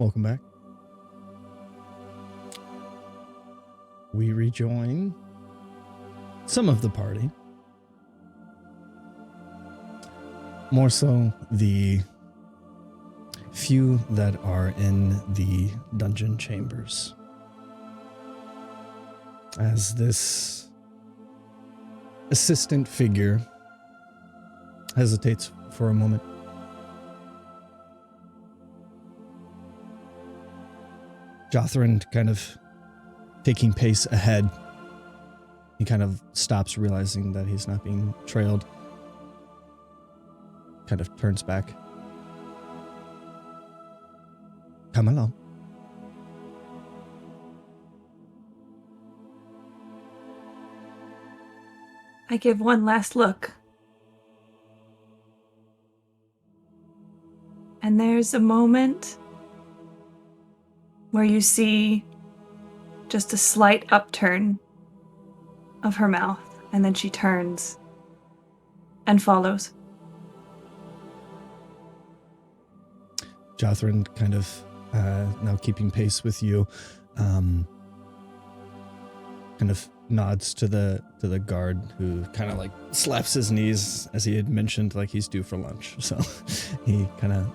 Welcome back. We rejoin some of the party. More so the few that are in the dungeon chambers. As this assistant figure hesitates for a moment. Jothrin kind of taking pace ahead. He kind of stops, realizing that he's not being trailed. Kind of turns back. Come along. I give one last look. And there's a moment where you see just a slight upturn of her mouth, and then she turns and follows. Jothrin kind of now keeping pace with you, kind of nods to the guard, who kind of like slaps his knees as he had mentioned, like he's due for lunch. So he kind of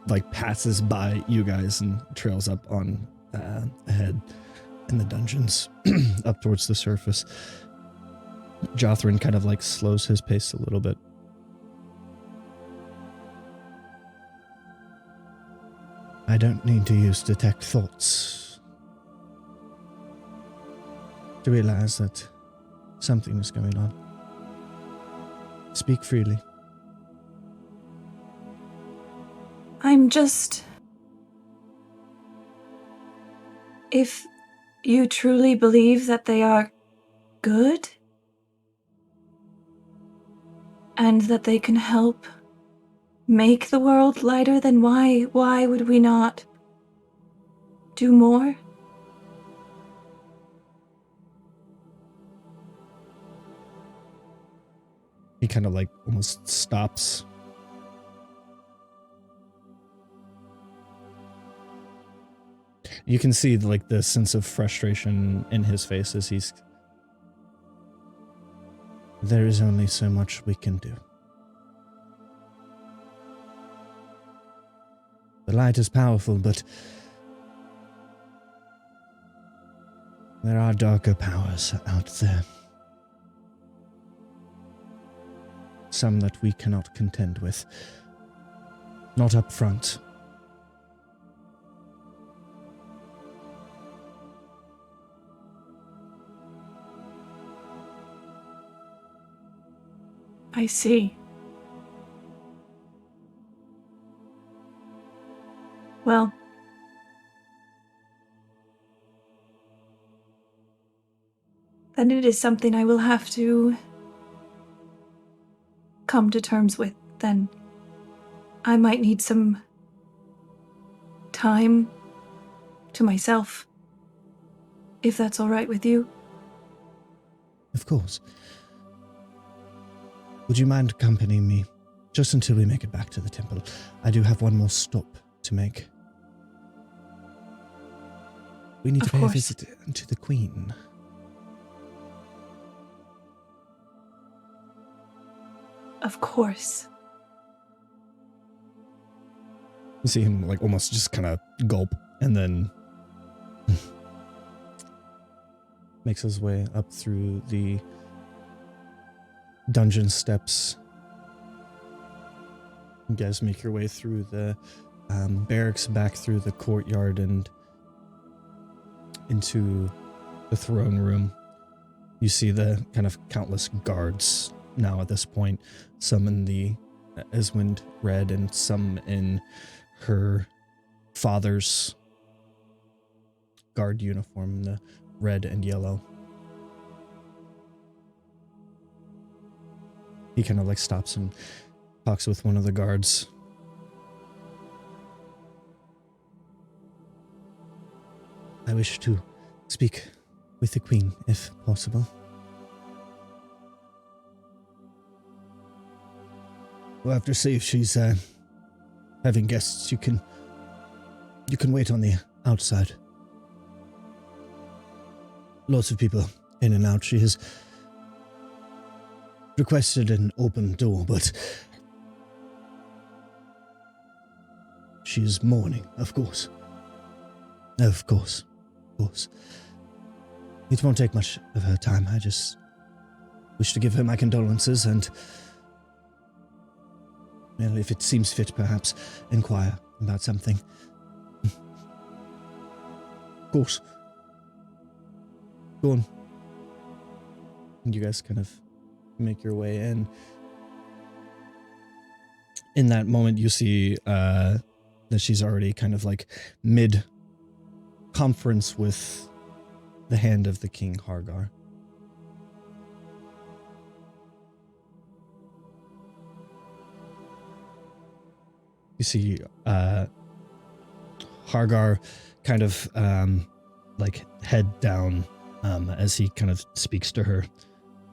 like passes by you guys and trails up on ahead in the dungeons up towards the surface. Jothrin kind of like slows his pace a little bit. I don't need to use detect thoughts to realize that something is going on. Speak freely. I'm just... If you truly believe that they are good, and that they can help make the world lighter, then why would we not do more? He kind of like almost stops. You can see like the sense of frustration in his face as he's... There is only so much we can do. The light is powerful, but there are darker powers out there. Some that we cannot contend with. Not up front. I see. Well, then it is something I will have to come to terms with, then. I might need some time to myself, if that's all right with you. Of course. Would you mind accompanying me just until we make it back to the temple? I do have one more stop to make. We need to pay a visit to the Queen. Of course. You see him like almost just kind of gulp and then makes his way up through the dungeon steps. You guys make your way through the barracks, back through the courtyard and into the throne room. You see the kind of countless guards now at this point, some in the Eswind red and some in her father's guard uniform, the red and yellow. He kind of like stops and talks with one of the guards. I wish to speak with the Queen, if possible. We'll have to see if she's had having guests, you can wait on the outside. Lots of people in and out. She has requested an open door, but she is mourning, of course. Of course. It won't take much of her time. I just wish to give her my condolences and, well, if it seems fit, perhaps inquire about something. Of course. Go on. And you guys kind of make your way in. In that moment, you see that she's already kind of like mid-conference with the hand of the King Hargar. You see Hargar kind of like head down as he kind of speaks to her.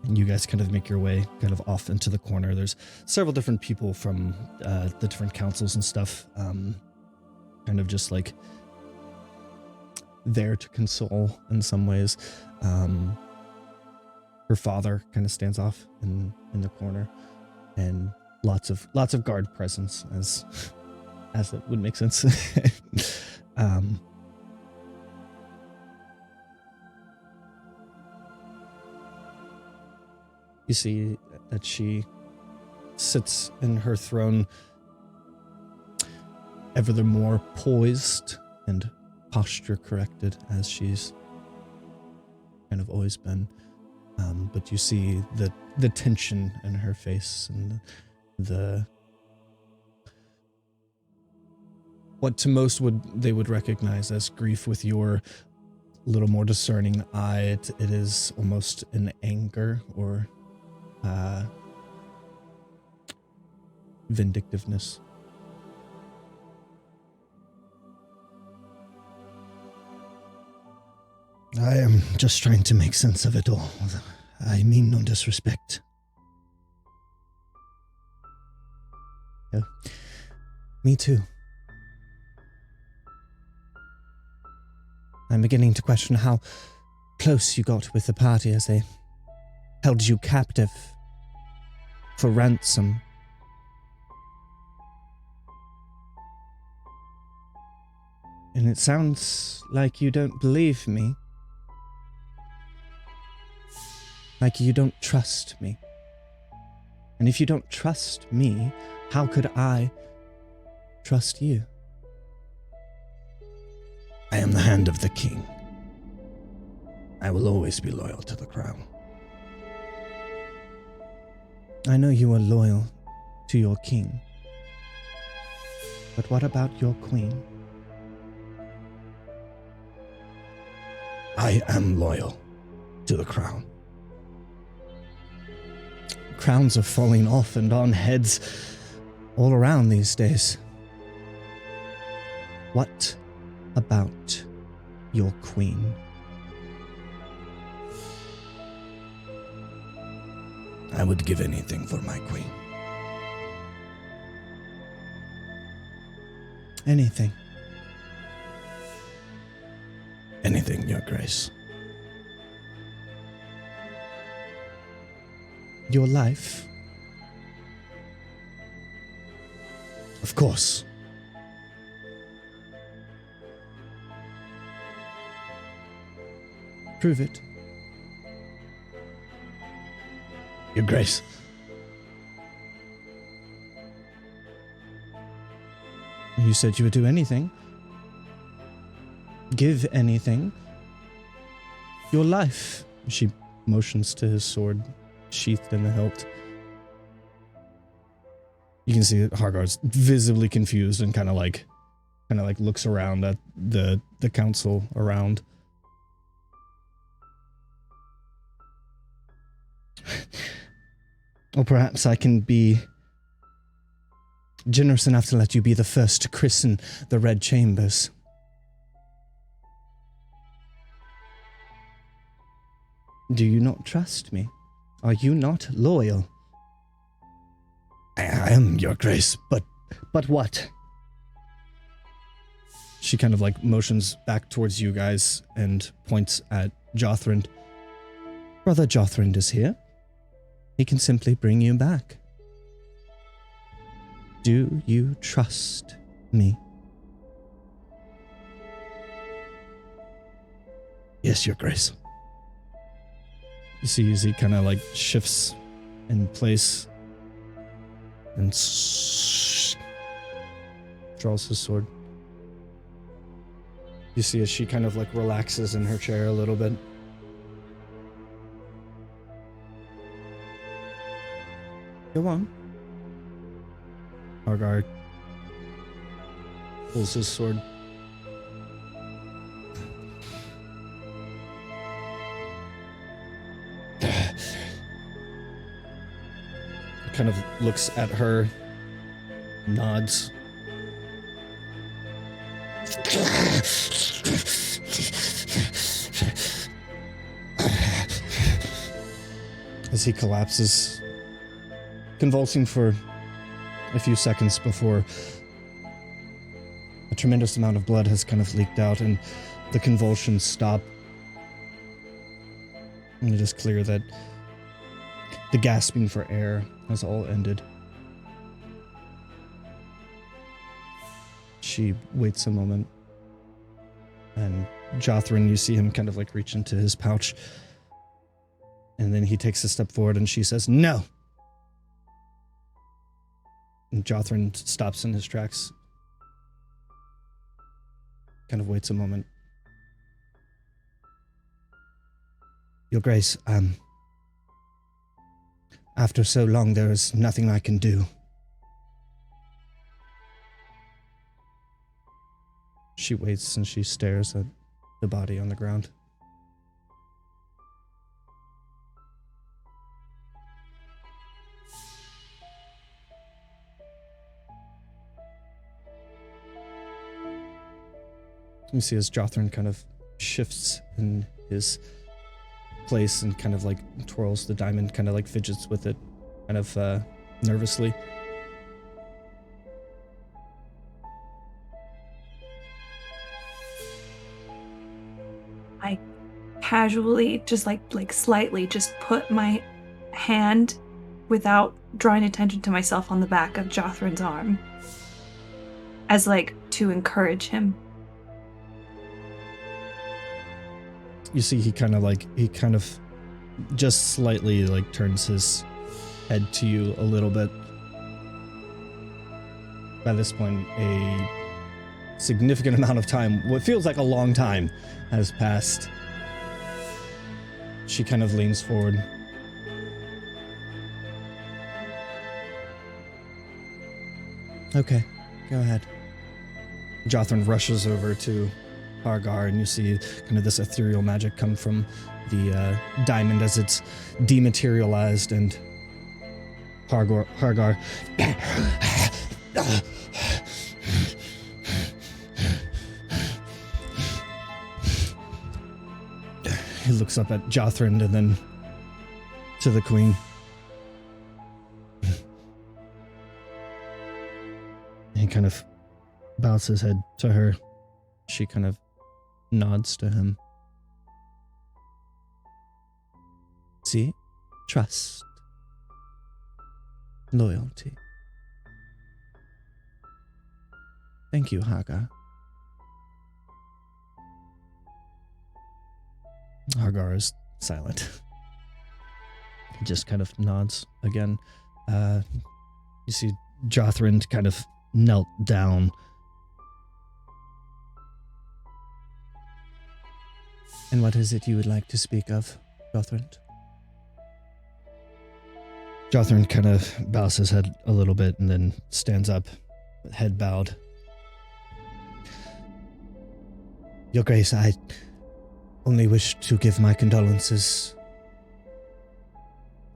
And you guys kind of make your way kind of off into the corner. There's several different people from the different councils and stuff kind of just like there to console in some ways. Her father kind of stands off in the corner, and lots of guard presence as it would make sense. You see that she sits in her throne, ever the more poised and posture corrected as she's kind of always been. But you see the tension in her face and the what to most they would recognize as grief. With your little more discerning eye, it is almost an anger or vindictiveness. I am just trying to make sense of it all. I mean no disrespect. Oh, me too. I'm beginning to question how close you got with the party as they held you captive for ransom. And it sounds like you don't believe me. Like you don't trust me. And if you don't trust me, how could I trust you? I am the hand of the king. I will always be loyal to the crown. I know you are loyal to your king. But what about your queen? I am loyal to the crown. Crowns are falling off and on heads all around these days. What about your queen? I would give anything for my queen. Anything. Anything, Your Grace. Your life? Of course. Prove it. Your Grace. You said you would do anything. Give anything. Your life. She motions to his sword, sheathed in the hilt. You can see that Hargar's visibly confused and kind of like looks around at the council around. Or perhaps I can be generous enough to let you be the first to christen the Red Chambers. Do you not trust me? Are you not loyal? I am, Your Grace, but what? She kind of like motions back towards you guys and points at Jothrand. Brother Jothrand is here. He can simply bring you back. Do you trust me? Yes, Your Grace. You see as he kind of like shifts in place and draws his sword. You see as she kind of like relaxes in her chair a little bit. Go on. Hargar pulls his sword. Kind of looks at her, nods. As he collapses, convulsing for a few seconds before a tremendous amount of blood has kind of leaked out and the convulsions stop. And it is clear that the gasping for air has all ended. She waits a moment, and Jothrand, you see him kind of like reach into his pouch, and then he takes a step forward and she says, "No!" And Jothrand stops in his tracks, kind of waits a moment. Your Grace, after so long, there is nothing I can do. She waits and she stares at the body on the ground. You see as Jothrand kind of shifts in his place and kind of like twirls the diamond, kind of like fidgets with it, kind of nervously. I casually, just like slightly, just put my hand without drawing attention to myself on the back of Jothrand's arm, as like to encourage him. You see he kind of just slightly like turns his head to you a little bit. By this point, a significant amount of time, what feels like a long time, has passed. She kind of leans forward. Okay, go ahead. Jothrand rushes over to Hargar, and you see kind of this ethereal magic come from the diamond as it's dematerialized, and Hargar he looks up at Jothrand and then to the queen. He kind of bows his head to her. She kind of nods to him. See? Trust. Loyalty. Thank you, Hagar. Hargar is silent. He just kind of nods again. You see Jothrand kind of knelt down. And what is it you would like to speak of, Jothrand? Jothrand kind of bows his head a little bit and then stands up, head bowed. Your Grace, I only wish to give my condolences.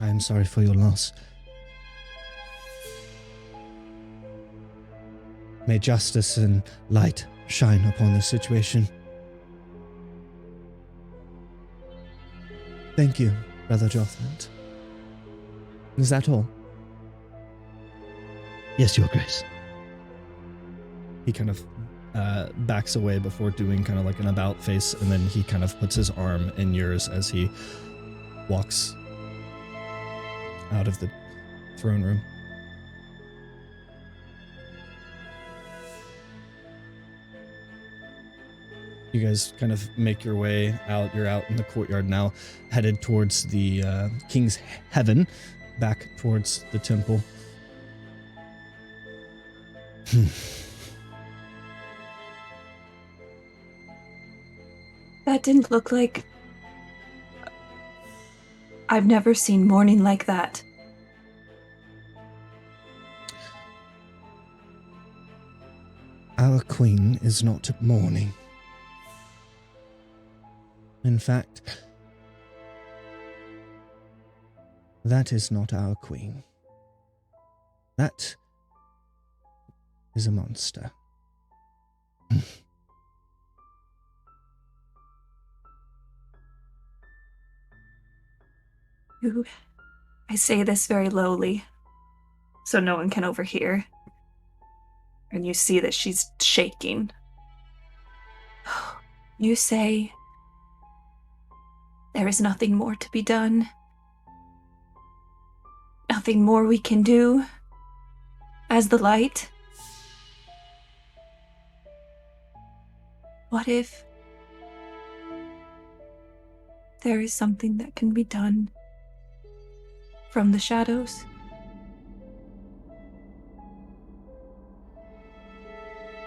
I am sorry for your loss. May justice and light shine upon this situation. Thank you, Brother Jothrand. Is that all? Yes, Your Grace. He kind of backs away before doing kind of like an about face, and then he kind of puts his arm in yours as he walks out of the throne room. You guys kind of make your way out. You're out in the courtyard now, headed towards the King's Heaven, back towards the temple. That didn't look like... I've never seen mourning like that. Our queen is not mourning. In fact, that is not our queen. That is a monster. I say this very lowly, so no one can overhear. And you see that she's shaking. You say there is nothing more to be done. Nothing more we can do as the light. What if there is something that can be done from the shadows?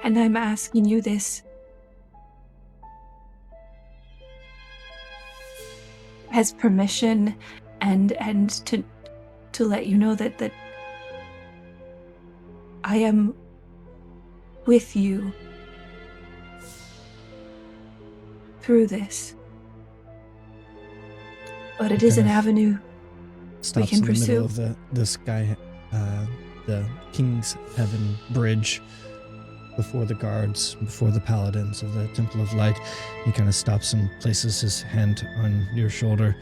And I'm asking you this as permission and to let you know that I am with you through this. But it is an avenue we can pursue. In the middle of the sky, the King's Heaven bridge, before the guards, before the paladins of the Temple of Light. He kind of stops and places his hand on your shoulder.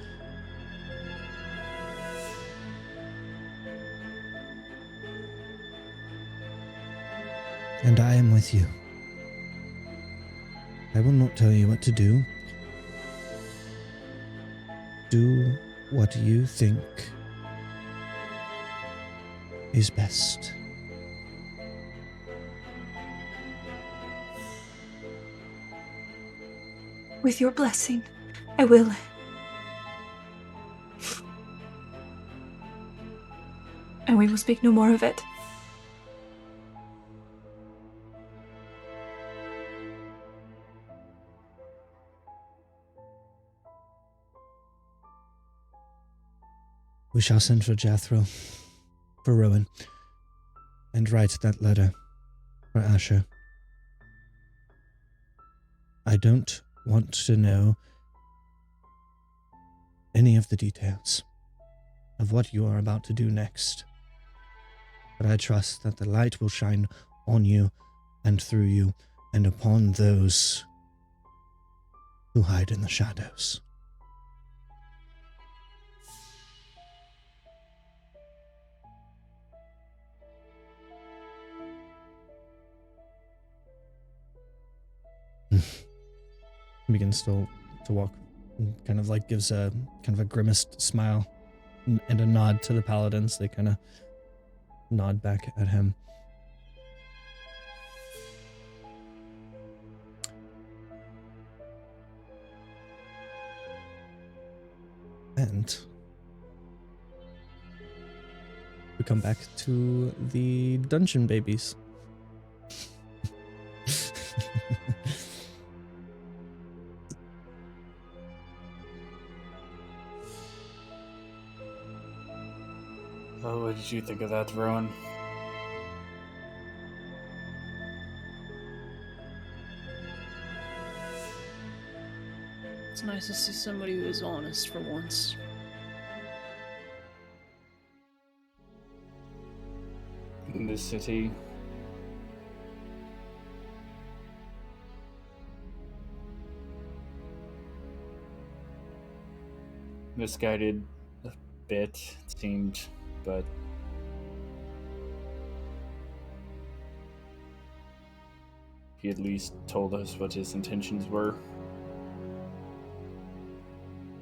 And I am with you. I will not tell you what to do. Do what you think is best. With your blessing, I will. And we will speak no more of it. We shall send for Jethro, for Rowan, and write that letter for Asher. I don't want to know any of the details of what you are about to do next, but I trust that the light will shine on you and through you and upon those who hide in the shadows. Begins to walk, kind of like gives a kind of a grimaced smile and a nod to the paladins. They kind of nod back at him. And we come back to the dungeon babies. Oh, what did you think of that, Rowan? It's nice to see somebody who is honest for once. In this city, misguided a bit, it seemed, but he at least told us what his intentions were.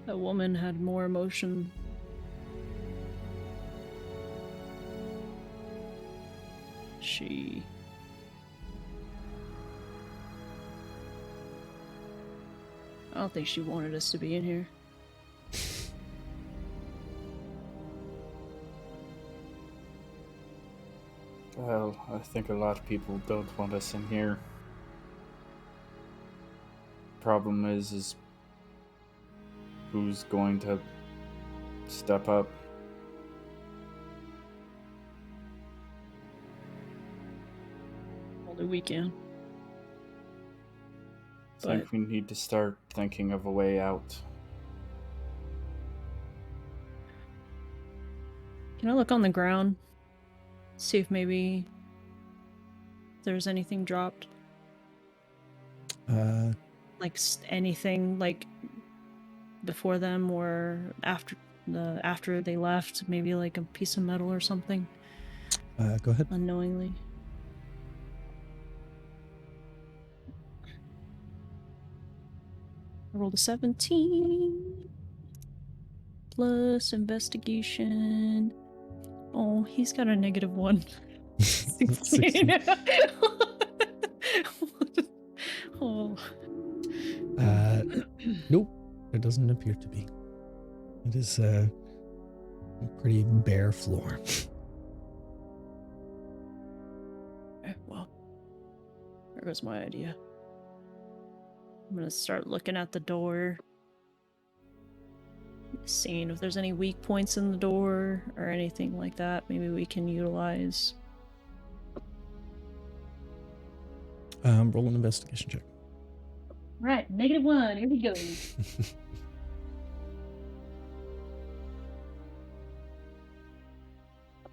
That woman had more emotion. I don't think she wanted us to be in here. Well, I think a lot of people don't want us in here. Problem is who's going to step up? Only we can. I think we need to start thinking of a way out. Can I look on the ground? See if maybe there's anything dropped? Like anything like before them or after they left, maybe like a piece of metal or something. Go ahead. Unknowingly. I rolled a 17 plus investigation. Oh, he's got a -1. 16. Oh. Nope, it doesn't appear to be. It is a pretty bare floor. Okay, well, there goes my idea. I'm gonna start looking at the door, seeing if there's any weak points in the door or anything like that. Maybe we can utilize. Roll an investigation check. Right, -1. Here we go.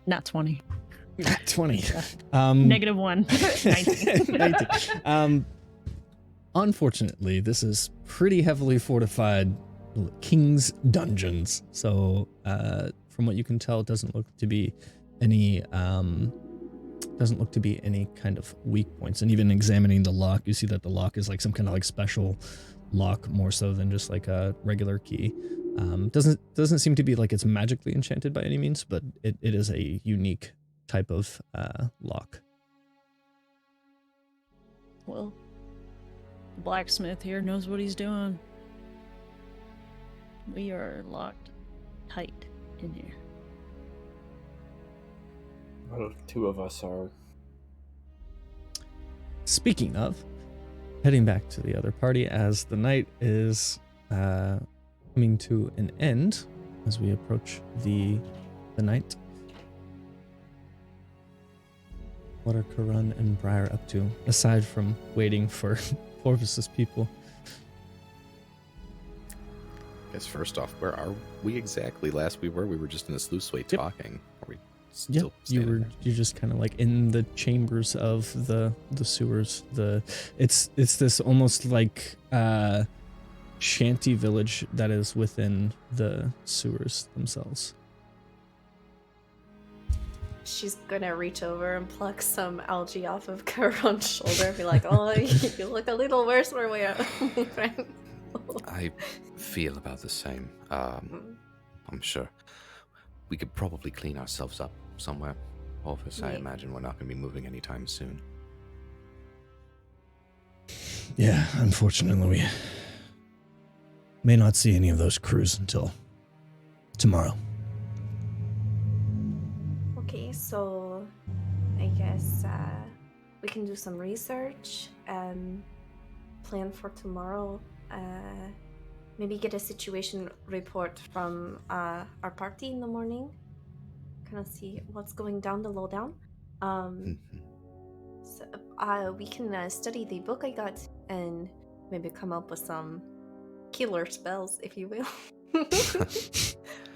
Not 20. 20. -1. 19. 19. Unfortunately, this is pretty heavily fortified King's dungeons. So, from what you can tell, it doesn't look to be any kind of weak points. And even examining the lock, you see that the lock is like some kind of like special lock, more so than just like a regular key. Doesn't seem to be like it's magically enchanted by any means, but it is a unique type of lock. Well, the blacksmith here knows what he's doing. We are locked tight in here. Well, 2 of us are. Speaking of, heading back to the other party as the night is coming to an end, as we approach the night. What are Karun and Briar up to, aside from waiting for Orvis's people? I guess first off, where are we exactly? Last we were just in the sluice way talking. Are we still standing there? You're just kind of like in the chambers of the sewers. It's this almost like shanty village that is within the sewers themselves. She's gonna reach over and pluck some algae off of Karon's shoulder and be like, "Oh, you look a little worse where we are, friend." I feel about the same. I'm sure we could probably clean ourselves up somewhere. Orvis, I imagine we're not going to be moving anytime soon. Yeah, unfortunately, we may not see any of those crews until tomorrow. Okay, so I guess we can do some research, plan for tomorrow, maybe get a situation report from our party in the morning, kind of see what's going down the lowdown. So, we can study the book I got and maybe come up with some killer spells, if you will.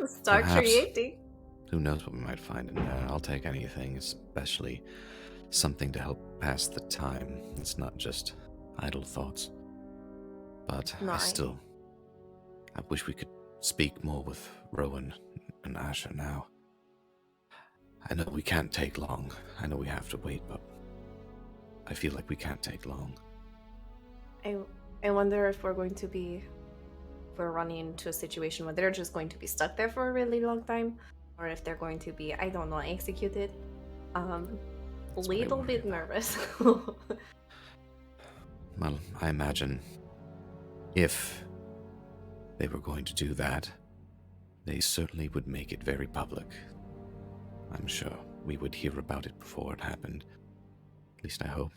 Start Perhaps. creating. Who knows what we might find in there. I'll take anything, especially something to help pass the time. It's not just idle thoughts. But I wish we could speak more with Rowan and Asher now. I know we can't take long. I know we have to wait, but I feel like we can't take long. I wonder if we're running into a situation where they're just going to be stuck there for a really long time, or if they're going to be, I don't know, executed. A little bit nervous. Well, I imagine if they were going to do that, they certainly would make it very public. I'm sure we would hear about it before it happened. At least I hope.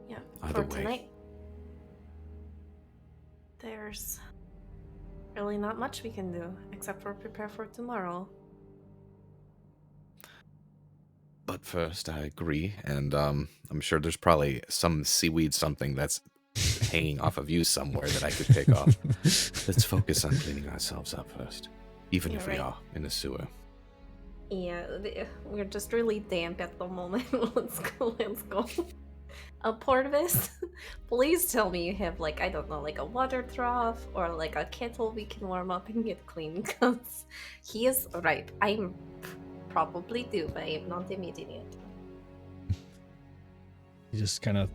Yeah, Either for way. tonight, there's really not much we can do except for prepare for tomorrow. But first, I agree, and I'm sure there's probably some seaweed something that's hanging off of you somewhere that I could pick off. Let's focus on cleaning ourselves up first, even Yeah, if we right. are in a sewer. Yeah, we're just really damp at the moment. Let's go. Porvis, please tell me you have, like, I don't know, like a water trough or like a kettle we can warm up and get clean, because he is right. I probably do, but I am not immediate yet. He just kind of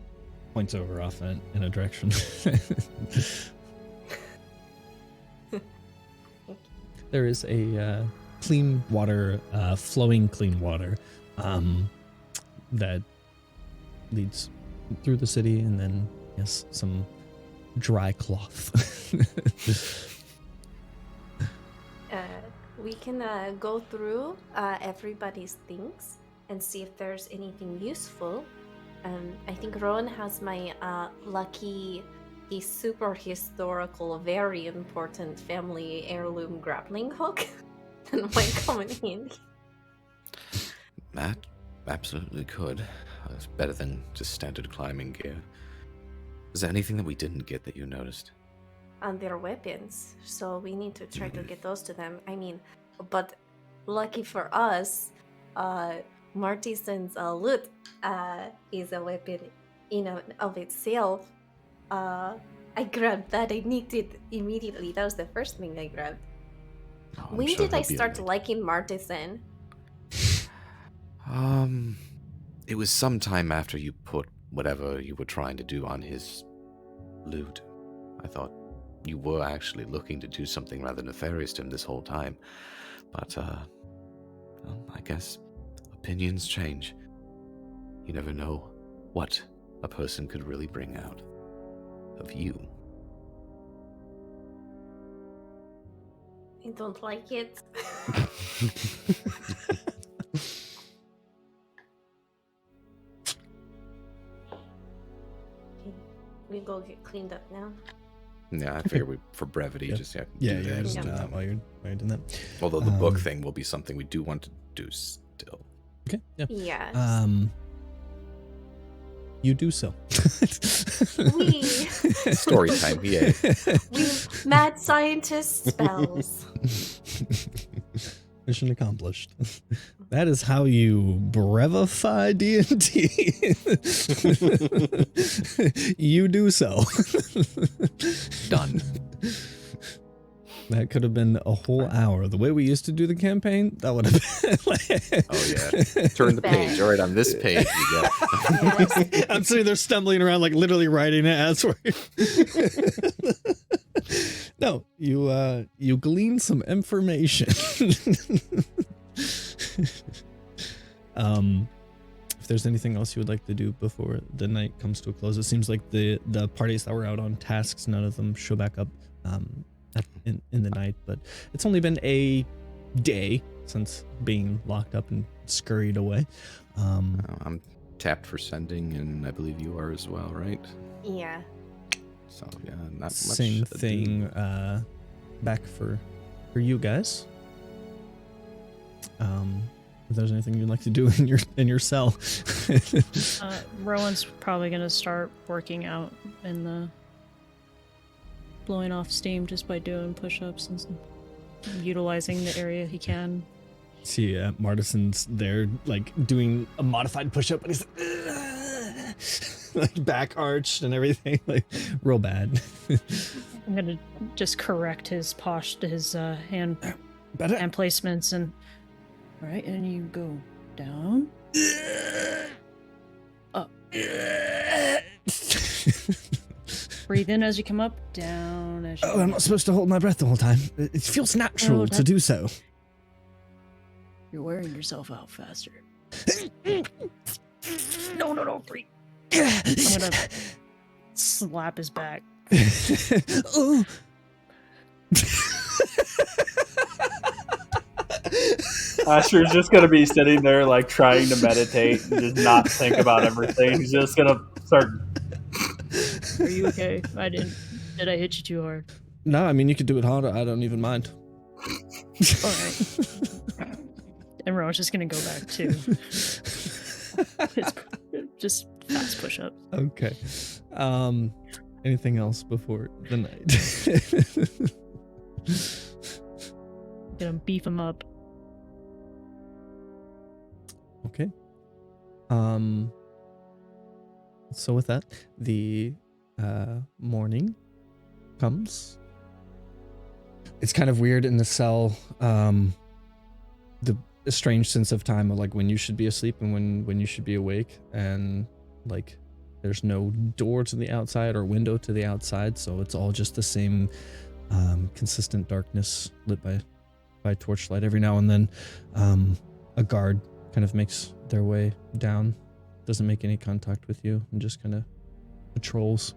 points over off in a direction. There is a clean water, flowing clean water that leads through the city, and then yes, some dry cloth. We can go through everybody's things and see if there's anything useful. I think Rowan has my lucky, super historical, very important family heirloom grappling hook that might come in handy. That absolutely could. It's better than just standard climbing gear. Is there anything that we didn't get that you noticed? And their weapons, so we need to try to get those to them. I mean, but lucky for us, Martison's loot is a weapon in and of itself. I grabbed that. I nicked it immediately. That was the first thing I grabbed. Oh, I'm When sure did I he'll be start amazed. liking Martison? It was sometime after you put whatever you were trying to do on his loot. I thought you were actually looking to do something rather nefarious to him this whole time. But, well, I guess opinions change. You never know what a person could really bring out of you. I don't like it. Okay, we go get cleaned up now. Yeah, I figure we, for brevity, Yeah. just do Yeah, that. just Yeah. do that while you're doing that. Although the book thing will be something we do want to do still. Okay, yeah. Yes. You do so. We Story time, yay. mad scientist spells. Mission accomplished. That is how you brevify D&D. You do so. Done. That could have been a whole hour. The way we used to do the campaign, that would have been like... Oh, yeah. Turn the page. All right, on this page, you got... Yes. I'm sitting there stumbling around, like literally writing it as we're... No, you glean some information. If there's anything else you would like to do before the night comes to a close, it seems like the parties that were out on tasks, none of them show back up in the night, but it's only been a day since being locked up and scurried away. I'm tapped for sending, and I believe you are as well, right? Yeah. So, yeah, not much. Same to do. thing back for you guys. If there's anything you'd like to do in your cell. Rowan's probably gonna start working out in the blowing off steam just by doing push-ups and utilizing the area he can. See, Martison's there, like doing a modified push-up, and he's like back arched and everything, like real bad. I'm gonna just correct his hand Better. placements and all right, and you go down Up. Breathe in as you come up, down as you Oh, I'm not supposed to hold my breath the whole time. It feels natural to do so. You're wearing yourself out faster. No, breathe. I'm gonna slap his back. Oh. Asher's just gonna be sitting there like trying to meditate and just not think about everything. He's just gonna start. Are you okay? Did I hit you too hard? No, I mean, you could do it harder. I don't even mind. Alright. And Rowan's just gonna go back too. It's just fast push-ups. Okay. Anything else before the night? Gonna beef him up. Okay. So with that, the morning comes. It's kind of weird in the cell. The strange sense of time of like when you should be asleep and when you should be awake, and like there's no door to the outside or window to the outside, so it's all just the same consistent darkness lit by torchlight. Every now and then a guard kind of makes their way down, doesn't make any contact with you, and just kind of patrols.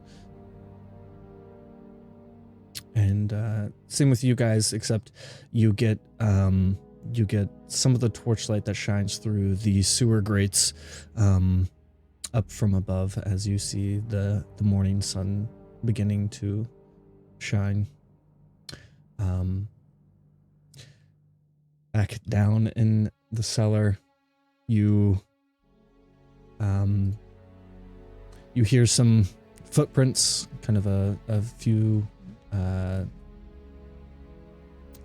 And same with you guys, except you get some of the torchlight that shines through the sewer grates up from above as you see the morning sun beginning to shine. Back down in the cellar, you hear some footprints, kind of a few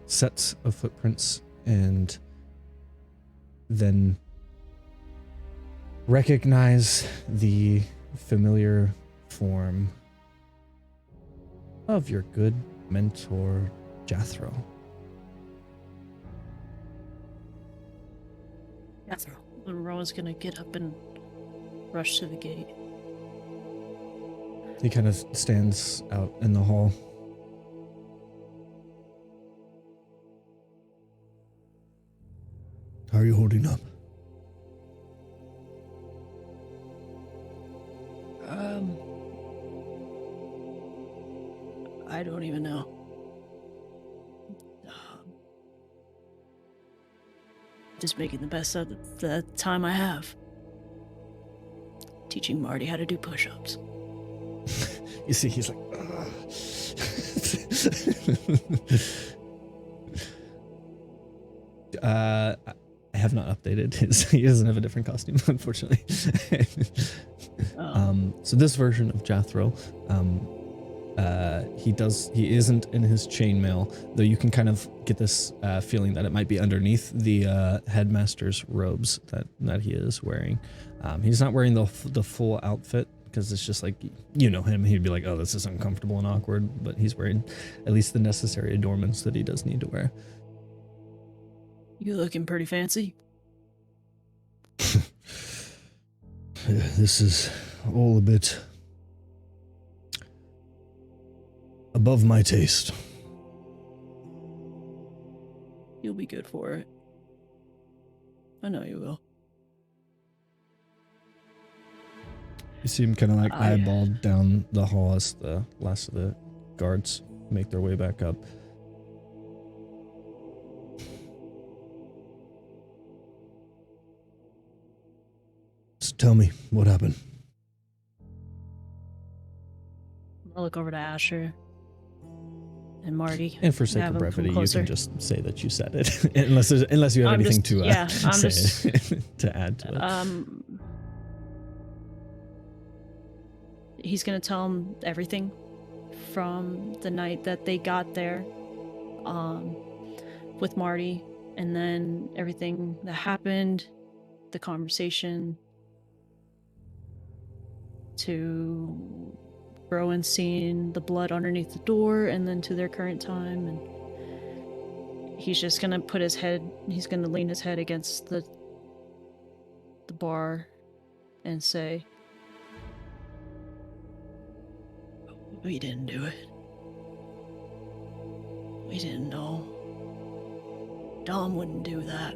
sets of footprints, and then recognize the familiar form of your good mentor, Jethro. Jethro. Rowan's gonna get up and rush to the gate. He kind of stands out in the hall. How are you holding up? I don't even know. Just making the best of the time I have. Teaching Marty how to do push-ups. You see, he's like, I have not updated his. He doesn't have a different costume, unfortunately. So this version of Jethro, he isn't in his chainmail, though you can kind of get this feeling that it might be underneath the headmaster's robes that he is wearing. He's not wearing the full outfit, because it's just like, you know him, he'd be like, oh, this is uncomfortable and awkward, but he's wearing at least the necessary adornments that he does need to wear. You looking pretty fancy. This is all a bit above my taste. You'll be good for it. I know you will. You see him kind of like eyeballed down the hall as the last of the guards make their way back up. So tell me, what happened? I'll look over to Asher and Marty. And for sake of brevity, you can just say that you said it, unless you have anything to to add to it. He's gonna tell him everything from the night that they got there, with Marty, and then everything that happened, the conversation, to Rowan seeing the blood underneath the door, and then to their current time. And he's just gonna lean his head against the bar and say, "We didn't do it. We didn't know. Dom wouldn't do that."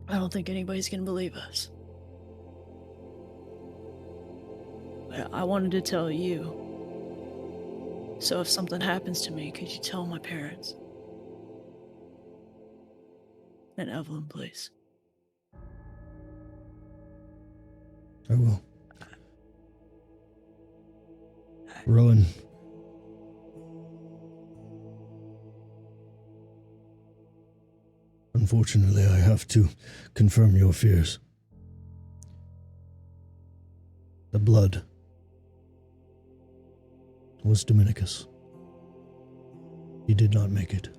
I don't think anybody's gonna believe us. But I wanted to tell you. So if something happens to me, could you tell my parents? And Evelyn, please. I will. Rowan. Unfortunately, I have to confirm your fears. The blood was Dominicus. He did not make it.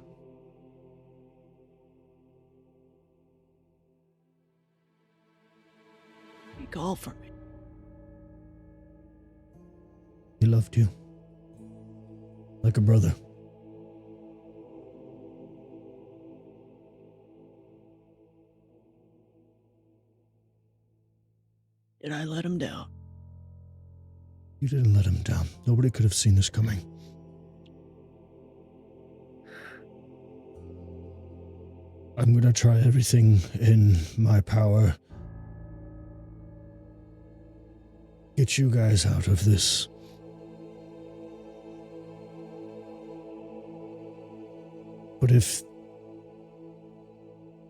He called for me. He loved you. Like a brother. Did I let him down? You didn't let him down. Nobody could have seen this coming. I'm gonna try everything in my power. Get you guys out of this. But if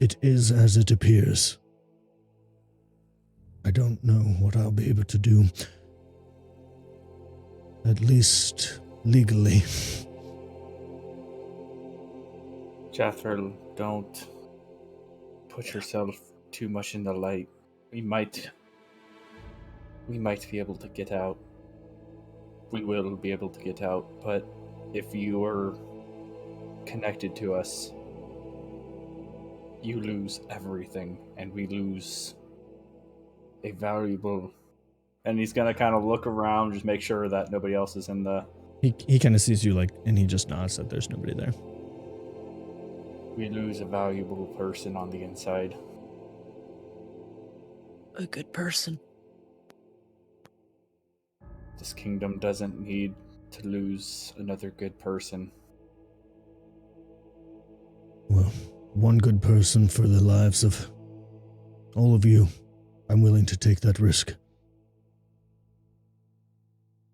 it is as it appears, I don't know what I'll be able to do. At least legally. Jethro, don't put yourself too much in the light. We might be able to get out. We will be able to get out, but if you are connected to us, you lose everything, and we lose a valuable. And he's gonna kind of look around, just make sure that nobody else is in the. He kind of sees you and he just nods that there's nobody there. We lose a valuable person on the inside. A good person. This kingdom doesn't need to lose another good person. Well, one good person for the lives of all of you. I'm willing to take that risk.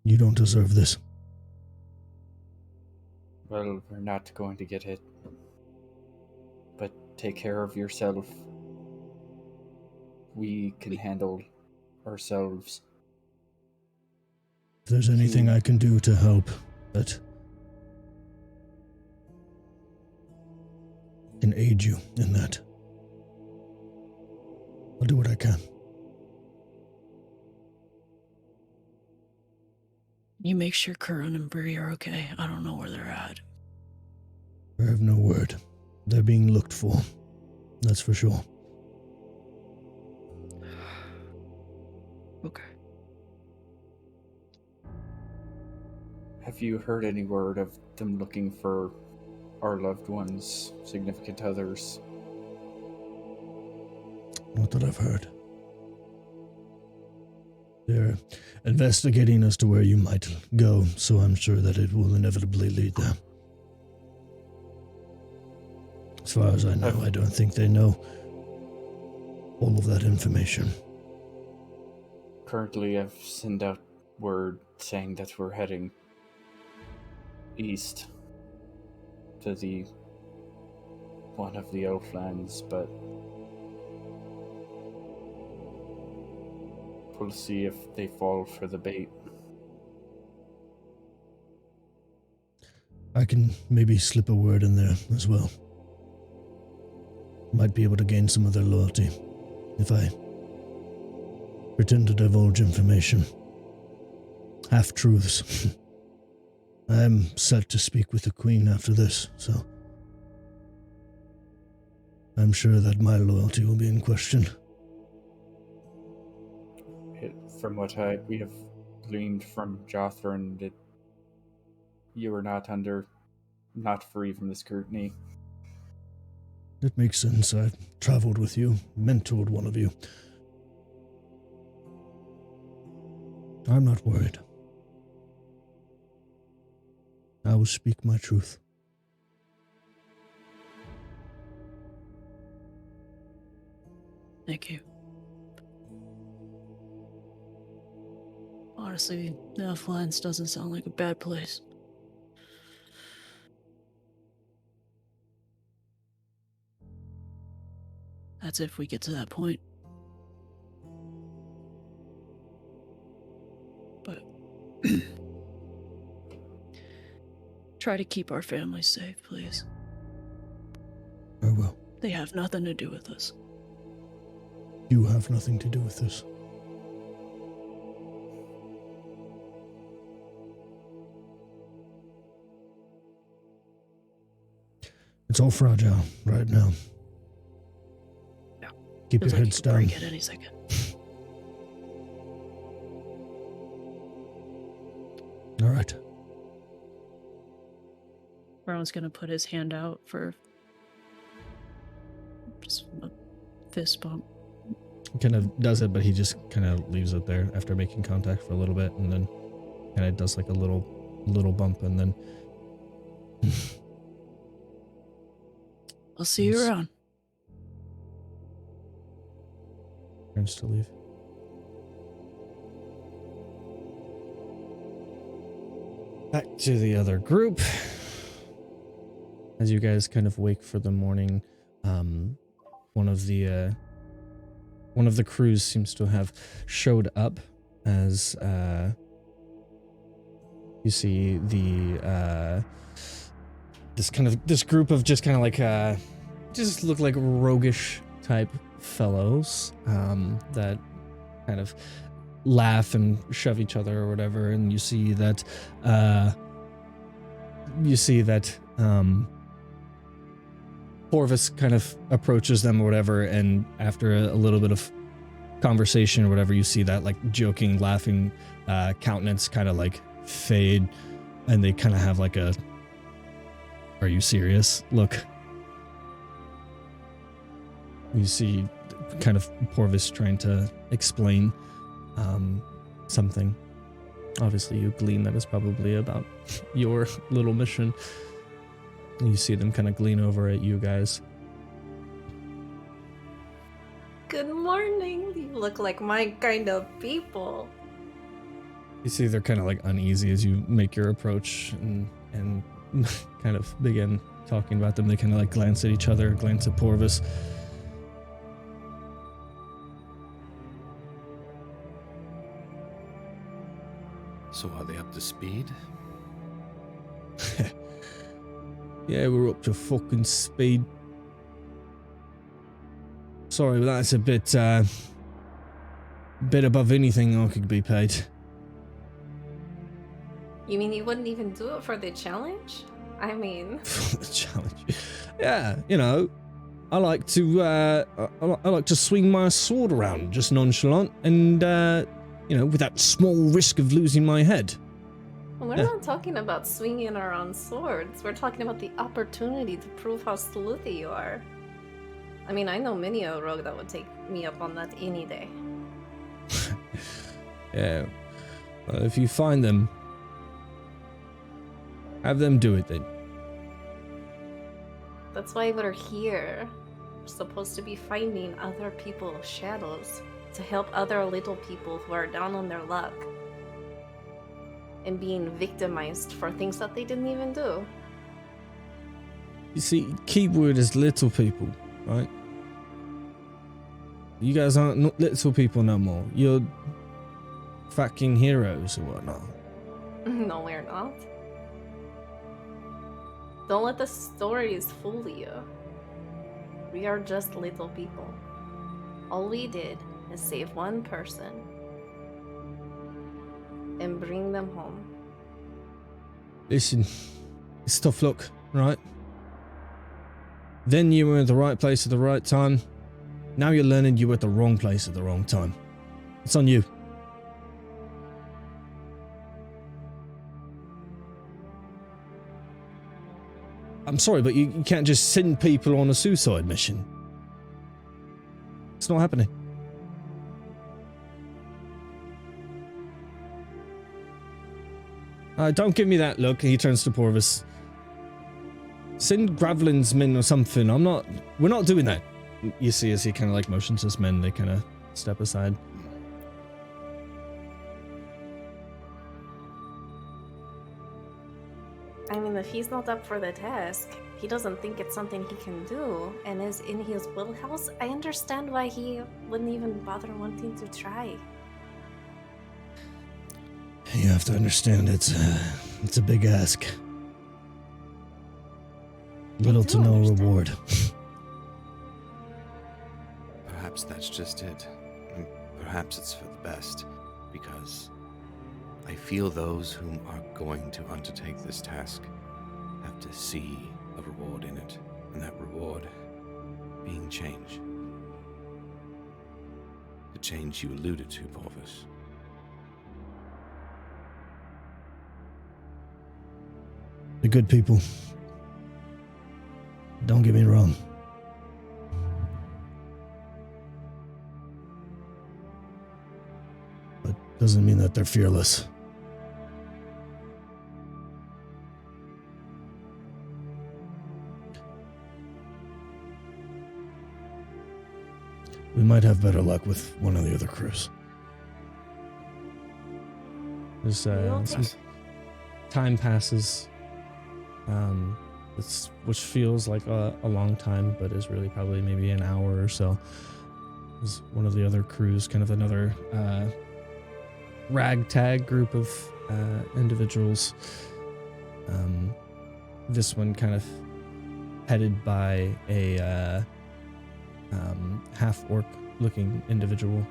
You don't deserve this. Well, we're not going to get it. But take care of yourself. We can handle ourselves. If there's anything I can do to help that can aid you in that, I'll do what I can. You make sure Curran and Bree are okay. I don't know where they're at. I have no word. They're being looked for. That's for sure. Okay. Have you heard any word of them looking for our loved ones, significant others? Not that I've heard. They're investigating as to where you might go, so I'm sure that it will inevitably lead there. As far as I know, I don't think they know all of that information. Currently, I've sent out word saying that we're heading east to one of the Elflands, but we'll see if they fall for the bait. I can maybe slip a word in there as well. Might be able to gain some of their loyalty if I pretend to divulge information. Half-truths. I am set to speak with the Queen after this, so I'm sure that my loyalty will be in question. From what we have gleaned from Jothrin, that you are not under not free from the scrutiny. That makes sense. I've traveled with you, mentored one of you. I'm not worried. I will speak my truth. Thank you. Honestly, the Elflands doesn't sound like a bad place. That's if we get to that point. But try to keep our families safe, please. I will. They have nothing to do with this. You have nothing to do with this. It's all fragile right now. Yeah. Keep Feels your like heads you could down. break it any second. All right. Ron's gonna put his hand out for just a fist bump. He kind of does it, but he just kind of leaves it there after making contact for a little bit, and then kind of does like a little bump, and then I'll see you around. turns to leave. Back to the other group. As you guys kind of wake for the morning, one of the crews seems to have showed up as you see the this group of just kind of like just look like roguish type fellows that kind of laugh and shove each other or whatever, and you see that Porvis kind of approaches them or whatever, and after a little bit of conversation or whatever, you see that like joking, laughing countenance kind of like fade, and they kind of have like a "Are you serious?" look. You see kind of Porvis trying to explain something. Obviously, you glean that is probably about your little mission. You see them kind of glean over at you guys. Good morning. You look like my kind of people. You see they're kind of like uneasy as you make your approach and kind of begin talking about them. They kind of like glance at each other, glance at Porvis. So are they up to speed? Yeah, we're up to fucking speed. Sorry, but that's a bit above anything I could be paid. You mean you wouldn't even do it for the challenge? I mean, For the challenge. Yeah, you know, I like to swing my sword around just nonchalant and you know, without small risk of losing my head. we're Yeah. not talking about swinging our own swords. We're talking about the opportunity to prove how sleuthy you are. I mean, I know many a rogue that would take me up on that any day. Yeah. Well, if you find them, have them do it then. That's why we're here. We're supposed to be finding other people's shadows to help other little people who are down on their luck and being victimized for things that they didn't even do. You see, keyword is little people, right? You guys aren't not little people no more. You're fucking heroes or whatnot. No, we're not. Don't let the stories fool you. We are just little people. All we did is save one person and bring them home. Listen, it's tough luck, right? Then you were in the right place at the right time. Now you're learning you were at the wrong place at the wrong time. It's on you. I'm sorry, but you can't just send people on a suicide mission. It's not happening. Don't give me that look. He turns to Porvis. Send Gravelin's men or something. We're not doing that. You see as he kind of like motions his men, they kind of step aside. I mean, if he's not up for the task, he doesn't think it's something he can do, and is in his wheelhouse, I understand why he wouldn't even bother wanting to try. You have to understand, it's a big ask. Little to no reward. Perhaps that's just it. And perhaps it's for the best, because I feel those whom are going to undertake this task have to see a reward in it, and that reward being change. The change you alluded to, Porvis. The good people. Don't get me wrong. But doesn't mean that they're fearless. We might have better luck with one of the other crews. There's some time passes, which feels like a long time, but is really probably maybe an hour or so. There's one of the other crews, kind of another ragtag group of individuals. This one kind of headed by a half-orc looking individual,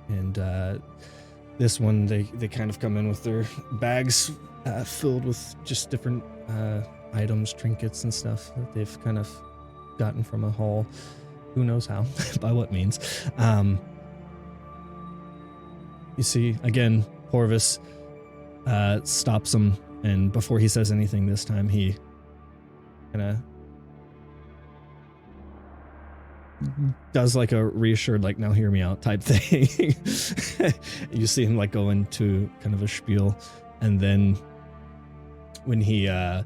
and this one they kind of come in with their bags filled with just different items, trinkets and stuff that they've kind of gotten from a haul, who knows how, by what means. You see again Porvis stops him, and before he says anything this time, he kind of does like a reassured, like, now hear me out type thing. You see him like go into kind of a spiel, and then when he kind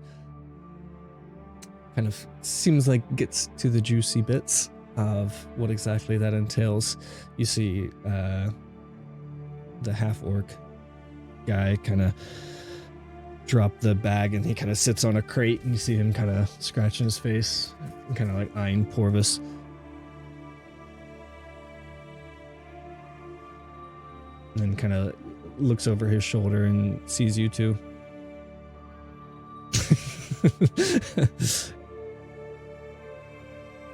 of seems like gets to the juicy bits of what exactly that entails, you see the half-orc guy kind of drop the bag, and he kind of sits on a crate, and you see him kind of scratching his face and kind of like eyeing Porvis. And then kind of looks over his shoulder and sees you two.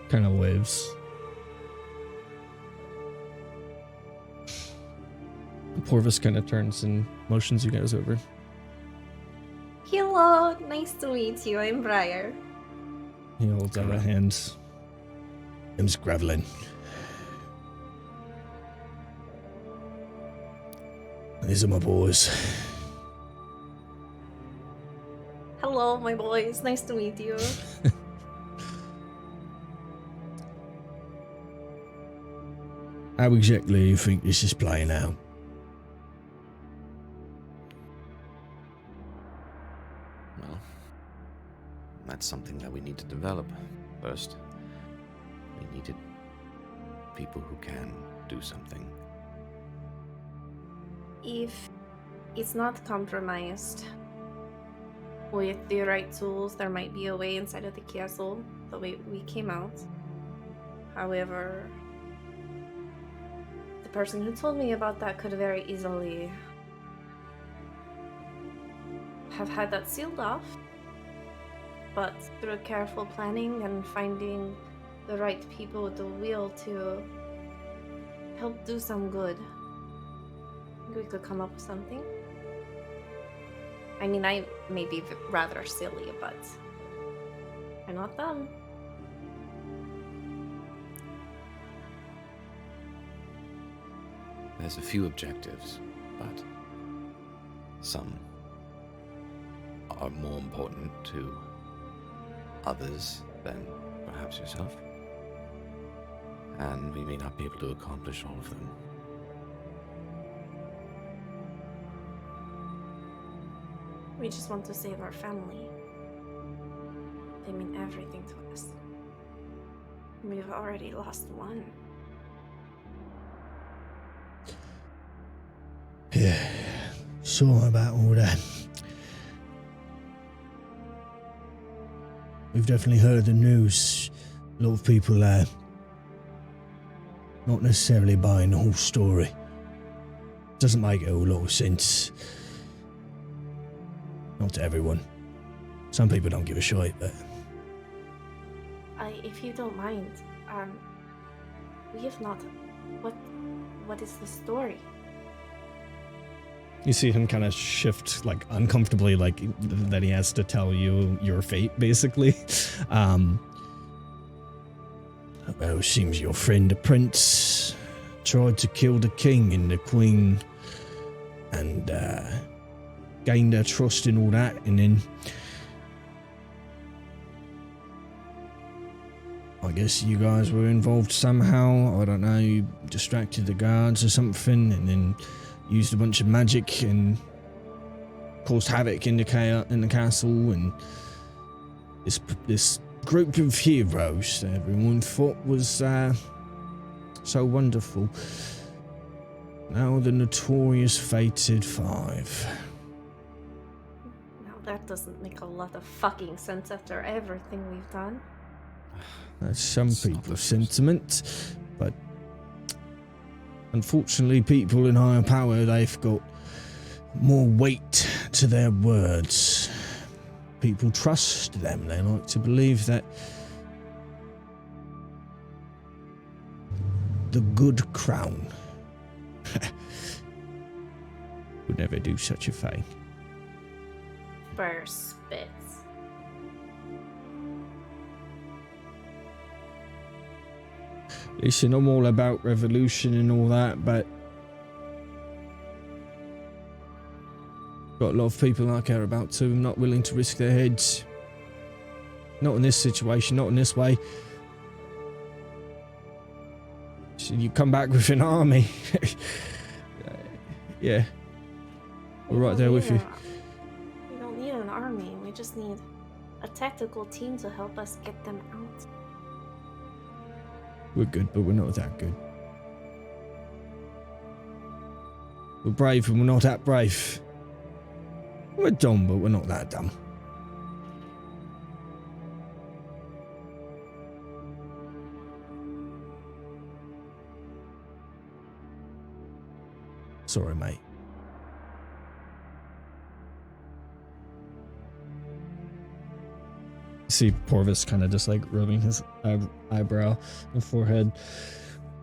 Kind of waves. Porvis kind of turns and motions you guys over. Hello, nice to meet you. I'm Briar. He holds out a hand. Name's Gravelin. These are my boys. Hello, my boys. Nice to meet you. How exactly do you think this is playing out? Well, that's something that we need to develop. First, we needed people who can do something. If it's not compromised with the right tools, there might be a way inside of the castle the way we came out. However, the person who told me about that could very easily have had that sealed off, but through careful planning and finding the right people with the will to help do some good, we could come up with something. I mean, I may be rather silly, but I'm not them. There's a few objectives, but some are more important to others than perhaps yourself. And we may not be able to accomplish all of them. We just want to save our family. They mean everything to us. We've already lost one. Yeah, sorry about all that. We've definitely heard the news. A lot of people not necessarily buying the whole story. Doesn't make a whole lot of sense. Not to everyone. Some people don't give a shit, but... If you don't mind, we have not... What is the story? You see him kind of shift, like, uncomfortably, like, that he has to tell you your fate, basically. Well, it seems your friend, the prince, tried to kill the king and the queen, and, gained their trust and all that, and then... I guess you guys were involved somehow. I don't know, you distracted the guards or something, and then used a bunch of magic and caused havoc in the castle, and this group of heroes that everyone thought was so wonderful. Now the notorious Fated Five. Now that doesn't make a lot of fucking sense after everything we've done. That's some people's sentiment, but unfortunately people in higher power, they've got more weight to their words. People trust them. They like to believe that the good crown would never do such a thing. Burr spits. Listen, I'm all about revolution and all that, but got a lot of people I care about too. I'm not willing to risk their heads. Not in this situation, not in this way. So you come back with an army. Yeah. We're right there with you. We don't need an army. We just need a tactical team to help us get them out. We're good, but we're not that good. We're brave, and we're not that brave. We're dumb, but we're not that dumb. Sorry, mate. See Porvis kind of just like rubbing his eyebrow and forehead.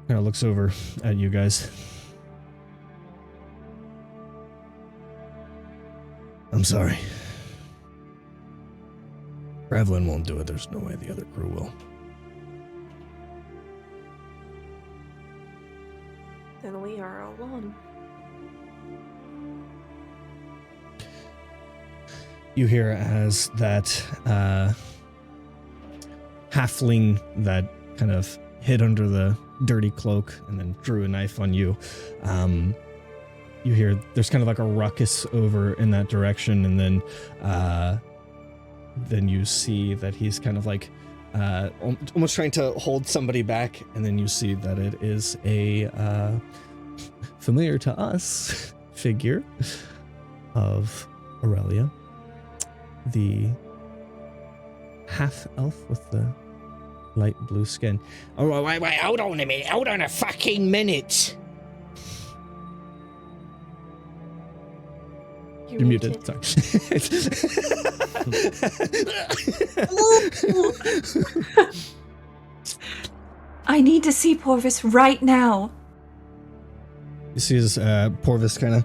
Kind of looks over at you guys. I'm sorry. Revlin won't do it. There's no way the other crew will. Then we are alone. You hear as that halfling that kind of hid under the dirty cloak and then drew a knife on you. You hear there's kind of like a ruckus over in that direction, and then you see that he's kind of like almost trying to hold somebody back, and then you see that it is a familiar to us figure of Aurelia, the half elf with the light blue skin. Oh, wait, hold on a minute. Hold on a fucking minute. You're muted. Sorry. I need to see Porvis right now. You see his Porvis kind of...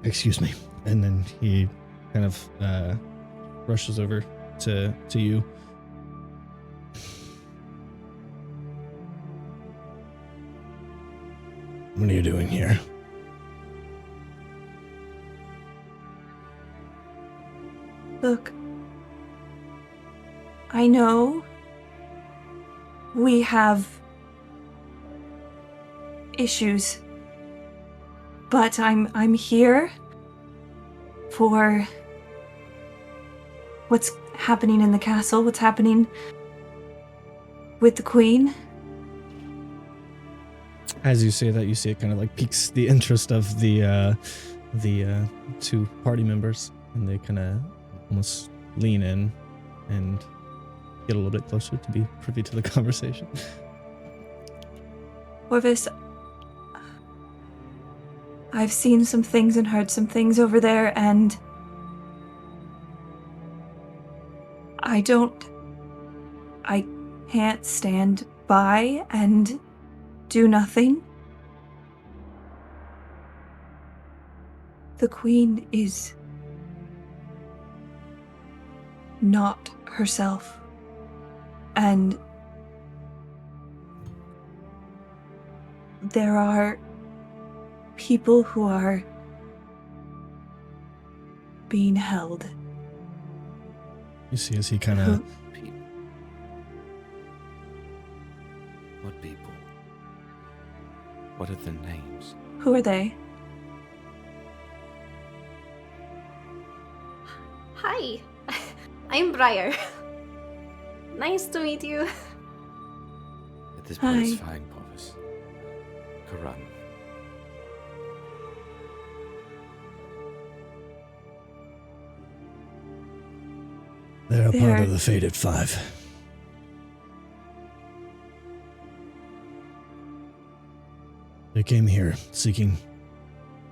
Excuse me. And then he kind of rushes over to you. What are you doing here? Look, I know we have issues, but I'm here for what's happening in the castle, what's happening with the queen. As you say that, you see it kind of like piques the interest of the two party members, and they kind of almost lean in and get a little bit closer to be privy to the conversation. Orvis, I've seen some things and heard some things over there, and I can't stand by and do nothing. The queen is not herself, and there are people who are being held. You see as he kind of... People. What people? What are their names? Who are they? Hi, I'm Briar. Nice to meet you. At this point, it's Hi. fine, Porvis. Karan. They're a part They're- of the Fated Five. They came here seeking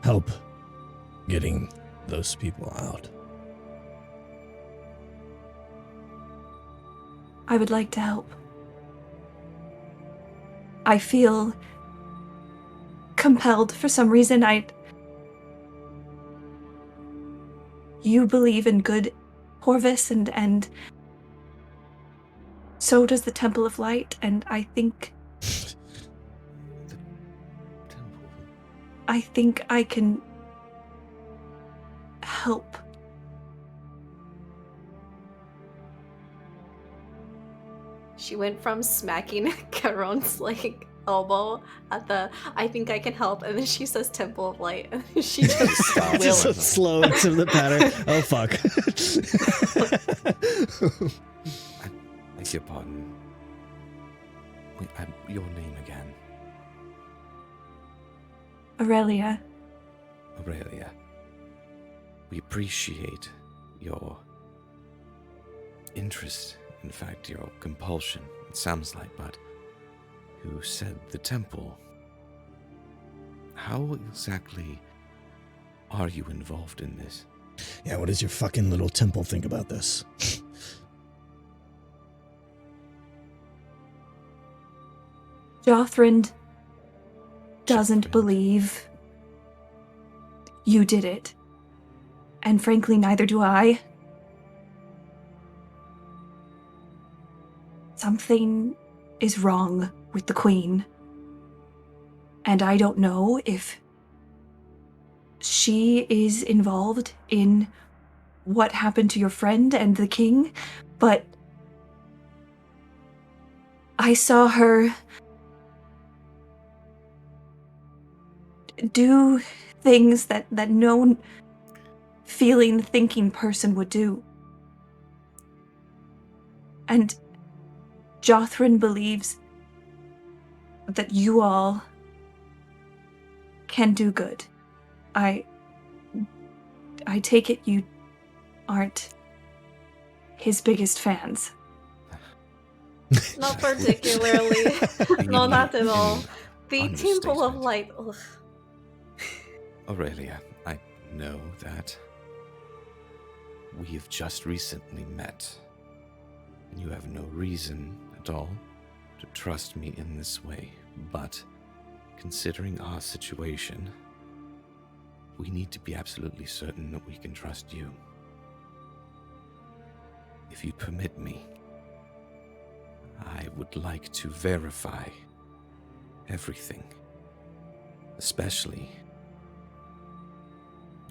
help getting those people out. I would like to help. I feel compelled for some reason. You believe in good Horvis, and so does the Temple of Light, and I think Temple. I can help. She went from smacking Karon's like elbow at the "I think I can help," and then she says "Temple of Light," and then she just Stop. Just so will. slow to the pattern. Oh, fuck. I beg your pardon. Wait, your name again? Aurelia. Aurelia. We appreciate your interest, in fact, your compulsion, it sounds like, but who said the temple? How exactly are you involved in this? Yeah, what does your fucking little temple think about this? Jothrand doesn't Jothrand. believe you did it. And frankly, neither do I. Something is wrong with the Queen. And I don't know if she is involved in what happened to your friend and the king, but I saw her do things that no feeling, thinking person would do. And Jothrand believes that you all can do good. I take it you aren't his biggest fans. Not particularly. No, not at all. The Temple of Understatement. Light. Ugh. Aurelia, I know that we have just recently met, and you have no reason at all to trust me in this way, but considering our situation, we need to be absolutely certain that we can trust you. If you permit me, I would like to verify everything, especially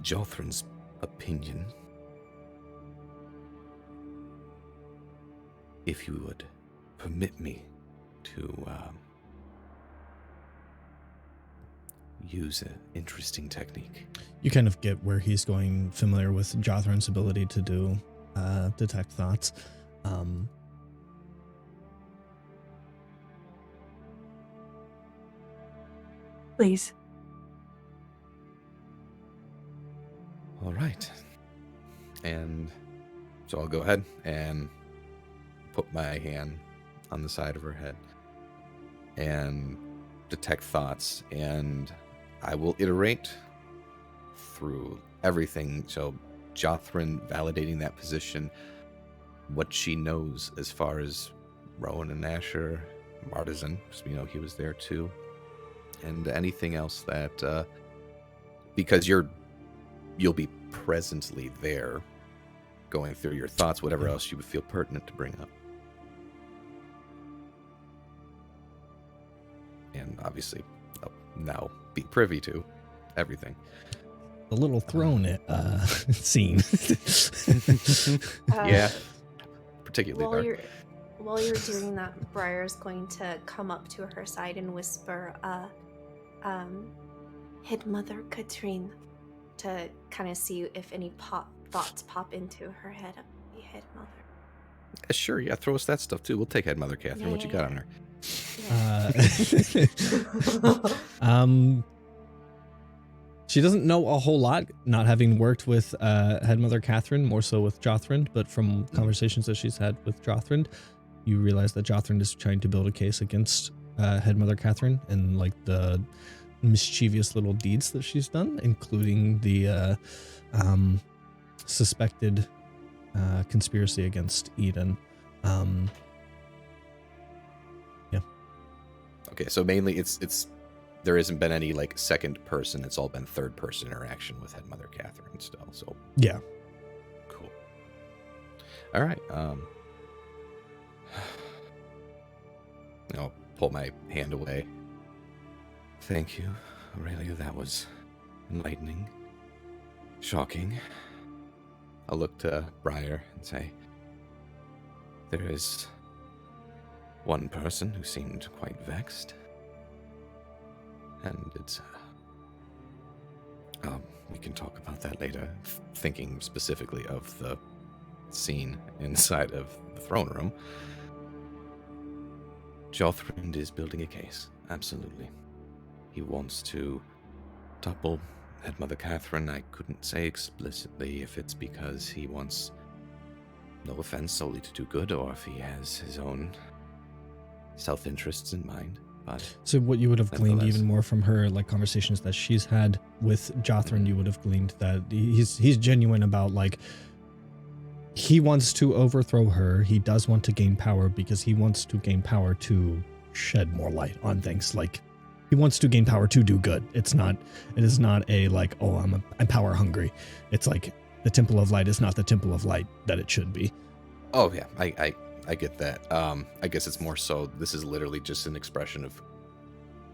Jothrand's opinion if you would permit me to use an interesting technique. You kind of get where he's going, familiar with Jothrin's ability to do detect thoughts. Please. All right. And so I'll go ahead and put my hand on the side of her head and detect thoughts, and I will iterate through everything. So Jothrin validating that position, what she knows as far as Rowan and Asher, Martisan, because we know he was there too, and anything else that, because you'll be presently there going through your thoughts, whatever else you would feel pertinent to bring up. And obviously, I'll now be privy to everything. The little throne scene. Yeah, particularly dark. While you're doing that, Briar's going to come up to her side and whisper, Head Mother Katrine, to kind of see if any thoughts pop into her head of the Head Mother. Sure, yeah, throw us that stuff too. We'll take Head Mother Catherine. What you got on her? She doesn't know a whole lot, not having worked with Head Mother Catherine, more so with Jothrind, but from conversations that she's had with Jothrind, you realize that Jothrind is trying to build a case against Head Mother Catherine and like the mischievous little deeds that she's done, including the suspected conspiracy against Eden. Okay, so mainly it's there hasn't been any like second person. It's all been third person interaction with Head Mother Catherine still. So yeah, cool. All right. I'll pull my hand away. Thank you, Aurelia. That was enlightening, shocking. I'll look to Briar and say, there is one person who seemed quite vexed. And it's... we can talk about that later, thinking specifically of the scene inside of the throne room. Jothrind is building a case, absolutely. He wants to topple Head Mother Catherine. I couldn't say explicitly if it's because he wants, no offense, solely to do good, or if he has his own self-interests in mind. But so what you would have gleaned even more from her like conversations that she's had with Jothrind, you would have gleaned that he's genuine about like he wants to overthrow her. He does want to gain power because he wants to gain power to shed more light on things. Like he wants to gain power to do good. It is not a like, oh, I'm power hungry. It's like the Temple of Light is not the Temple of Light that it should be. Oh yeah, I get that. I guess it's more so this is literally just an expression of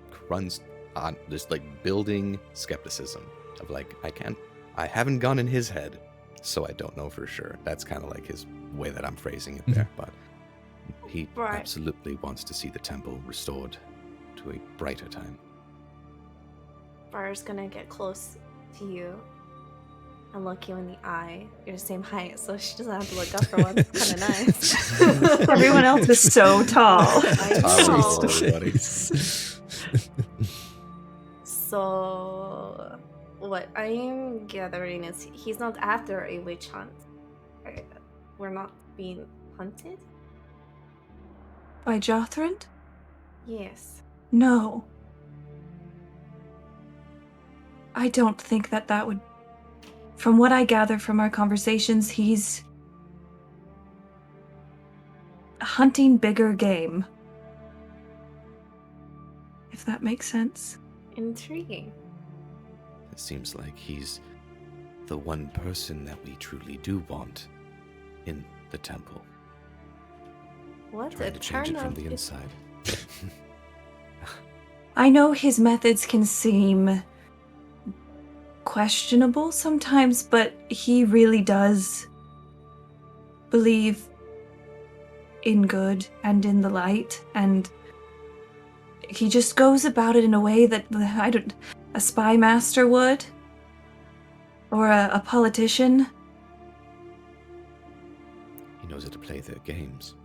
Krun's on just like building skepticism of like I haven't gone in his head, so I don't know for sure. That's kind of like his way that I'm phrasing it there, but he absolutely wants to see the temple restored to a brighter time. Briar's gonna get close to you and look you in the eye. You're the same height, so she doesn't have to look up for one. It's kind of nice. Everyone else is so tall. I know. Everybody. So, what I am gathering is he's not after a witch hunt. We're not being hunted? By Jothrind? Yes. No. I don't think that would... From what I gather from our conversations, he's hunting bigger game. If that makes sense. Intriguing. It seems like he's the one person that we truly do want in the temple. What Trying a to change turn it from of the inside. I know his methods can seem questionable sometimes, but he really does believe in good and in the light, and he just goes about it in a way that a spy master would, or a politician. He knows how to play their games.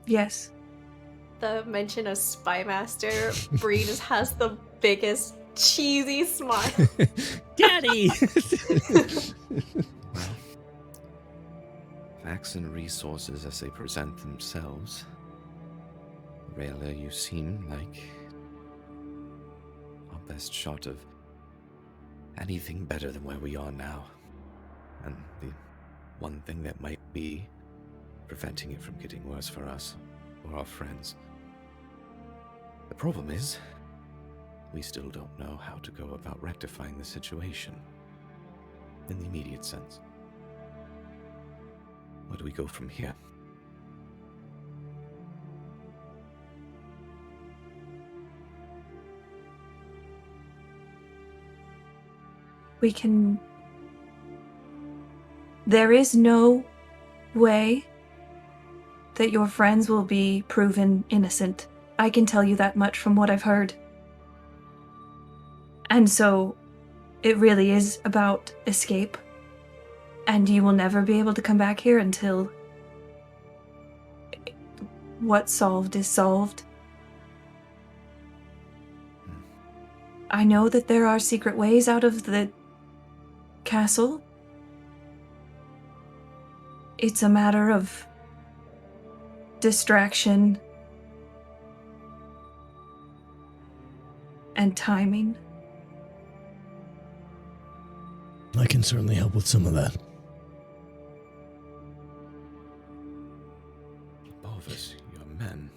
Yes. The mention of Spy Master, Bree just has the biggest cheesy smile. Daddy! Well, facts and resources as they present themselves. Rayla, you seem like our best shot of anything better than where we are now. And the one thing that might be preventing it from getting worse for us or our friends. The problem is, we still don't know how to go about rectifying the situation in the immediate sense. Where do we go from here? There is no way that your friends will be proven innocent. I can tell you that much from what I've heard. And so, it really is about escape. And you will never be able to come back here until what's solved is solved. I know that there are secret ways out of the castle. It's a matter of distraction and timing. I can certainly help with some of that. Both of us, you're men.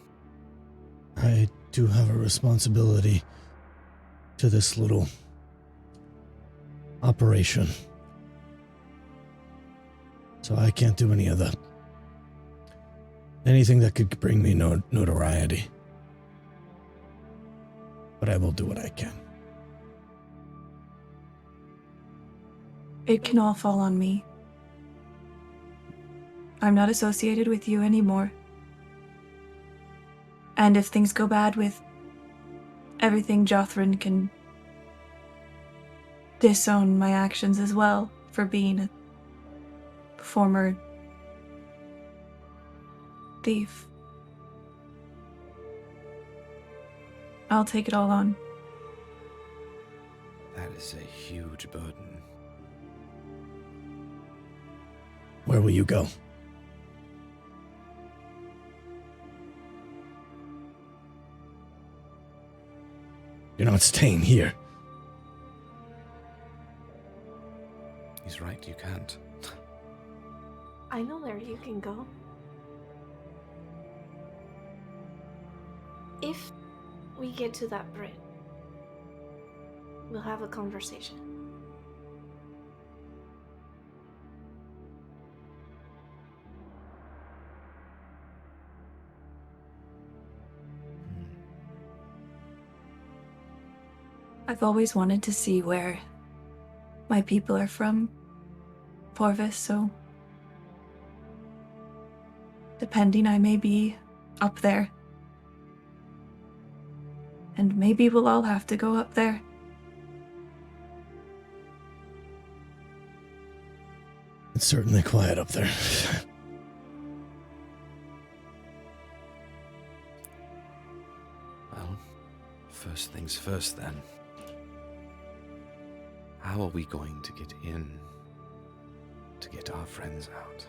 I do have a responsibility to this little operation. So I can't do any of that. Anything that could bring me notoriety. But I will do what I can. It can all fall on me. I'm not associated with you anymore. And if things go bad with everything, Jothrin can disown my actions as well for being a former thief. I'll take it all on. That is a huge burden. Where will you go? You're not staying here. He's right, you can't. I know where you can go. If we get to that bridge, we'll have a conversation. I've always wanted to see where my people are from, Porvis, so depending, I may be up there. And maybe we'll all have to go up there. It's certainly quiet up there. Well, first things first then. How are we going to get in to get our friends out?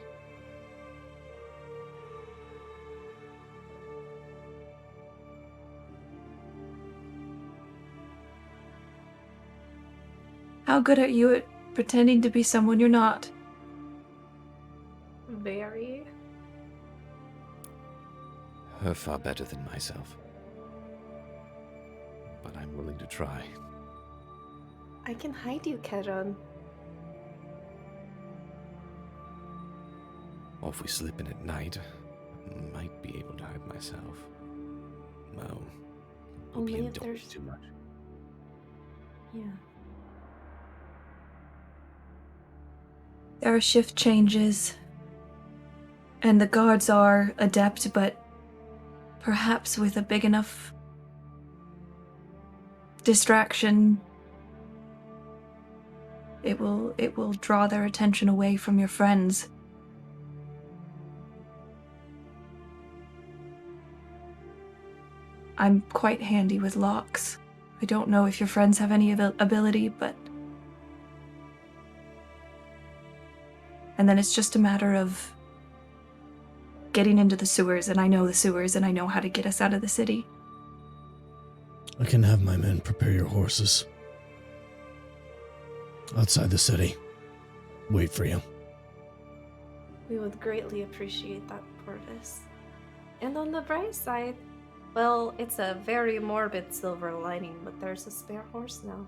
How good are you at pretending to be someone you're not? Very. Her far better than myself. But I'm willing to try. I can hide you, Keron. Or if we slip in at night, I might be able to hide myself. Well, Only opium if don't there's... do too much. Yeah. There are shift changes. And the guards are adept, but perhaps with a big enough distraction, it will draw their attention away from your friends. I'm quite handy with locks. I don't know if your friends have any ability, but... And then it's just a matter of getting into the sewers, and I know the sewers, and I know how to get us out of the city. I can have my men prepare your horses. Outside the city. Wait for you. We would greatly appreciate that, Porvis. And on the bright side, well, it's a very morbid silver lining, but there's a spare horse now.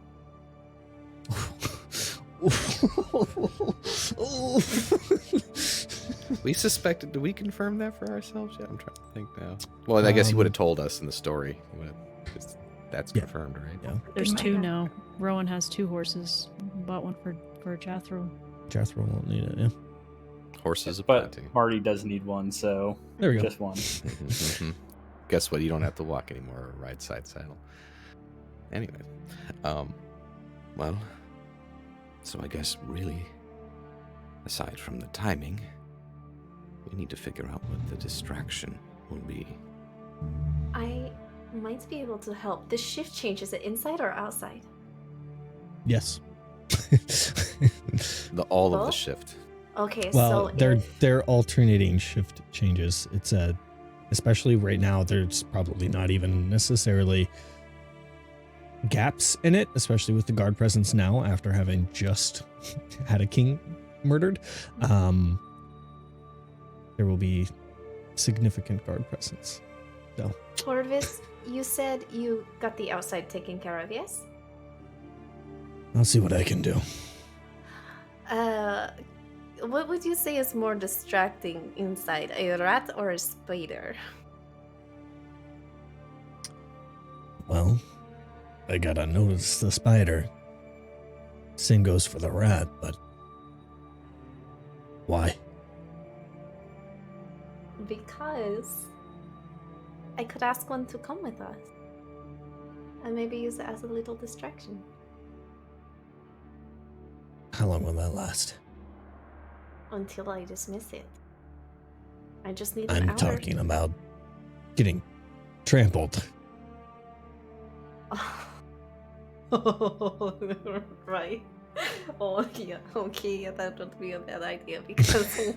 We suspected. Do we confirm that for ourselves yet? I'm trying to think now. Well, I guess he would have told us in the story. That's confirmed, right? Yeah. There's two now. Rowan has 2 horses. Bought one for Jethro. Jethro won't need it, yeah. Horses of But plenty. Marty does need one, so There we go. just one. Guess what? You don't have to walk anymore or ride side saddle. Anyway, well, so I guess really, aside from the timing, we need to figure out what the distraction will be. I might be able to help. The shift change, is it inside or outside? Yes. All of the Both? shift. Okay, Well, so they're alternating shift changes. It's especially right now, there's probably not even necessarily gaps in it, especially with the guard presence now after having just had a king murdered. There will be significant guard presence. So, Porvis, you said you got the outside taken care of, yes? I'll see what I can do. What would you say is more distracting inside, a rat or a spider? Well, I gotta notice the spider. Same goes for the rat, but why? Because I could ask one to come with us. And maybe use it as a little distraction. How long will that last? Until I dismiss it. I just need an I'm hour. talking about getting trampled. Right. Oh, yeah. Okay, yeah, that would be a bad idea because...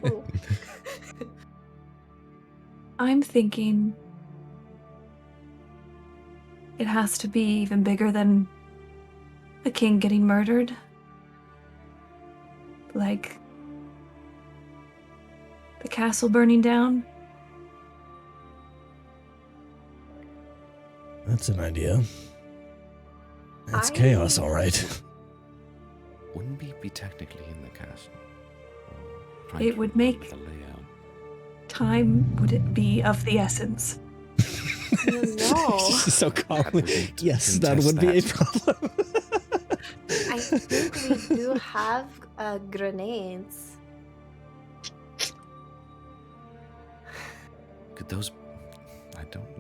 I'm thinking it has to be even bigger than a king getting murdered. Like the castle burning down. That's an idea. That's I- chaos, all right. Wouldn't we be technically in the castle? It would make- the layout. Time would it be of the essence? You know. So calmly. wouldn't Yes, that contest would be a that. problem. I think we do have grenades. Could those?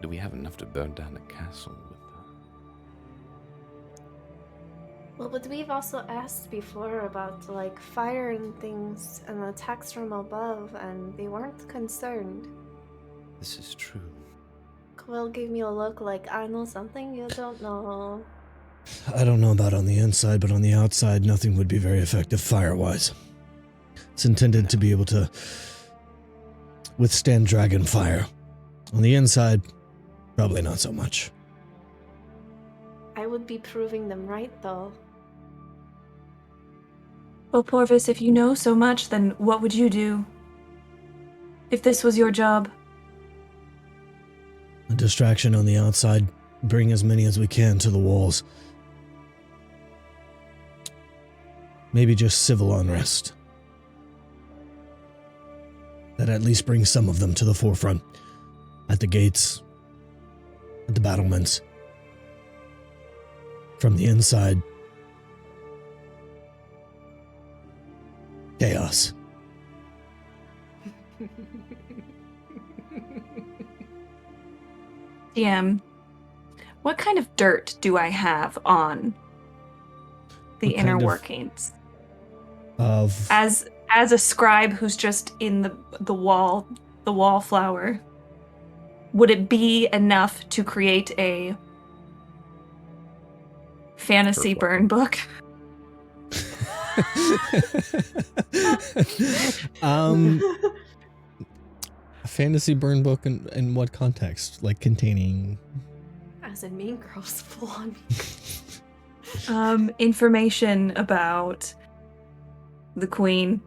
Do we have enough to burn down the castle with? Well, but we've also asked before about like fire and things and attacks from above, and they weren't concerned. This is true. Quill gave me a look like I know something you don't know. I don't know about on the inside, but on the outside, nothing would be very effective fire-wise. It's intended to be able to withstand dragon fire. On the inside, probably not so much. I would be proving them right, though. Well, Porvis, if you know so much, then what would you do? If this was your job? A distraction on the outside, bring as many as we can to the walls. Maybe just civil unrest. That at least brings some of them to the forefront. At the gates, at the battlements. From the inside, chaos. DM, what kind of dirt do I have on the What inner kind of- workings? Of As a scribe who's just in the wallflower, would it be enough to create a fantasy burn book? A fantasy burn book in what context? Like containing As in Mean Girls, full on. Information about the queen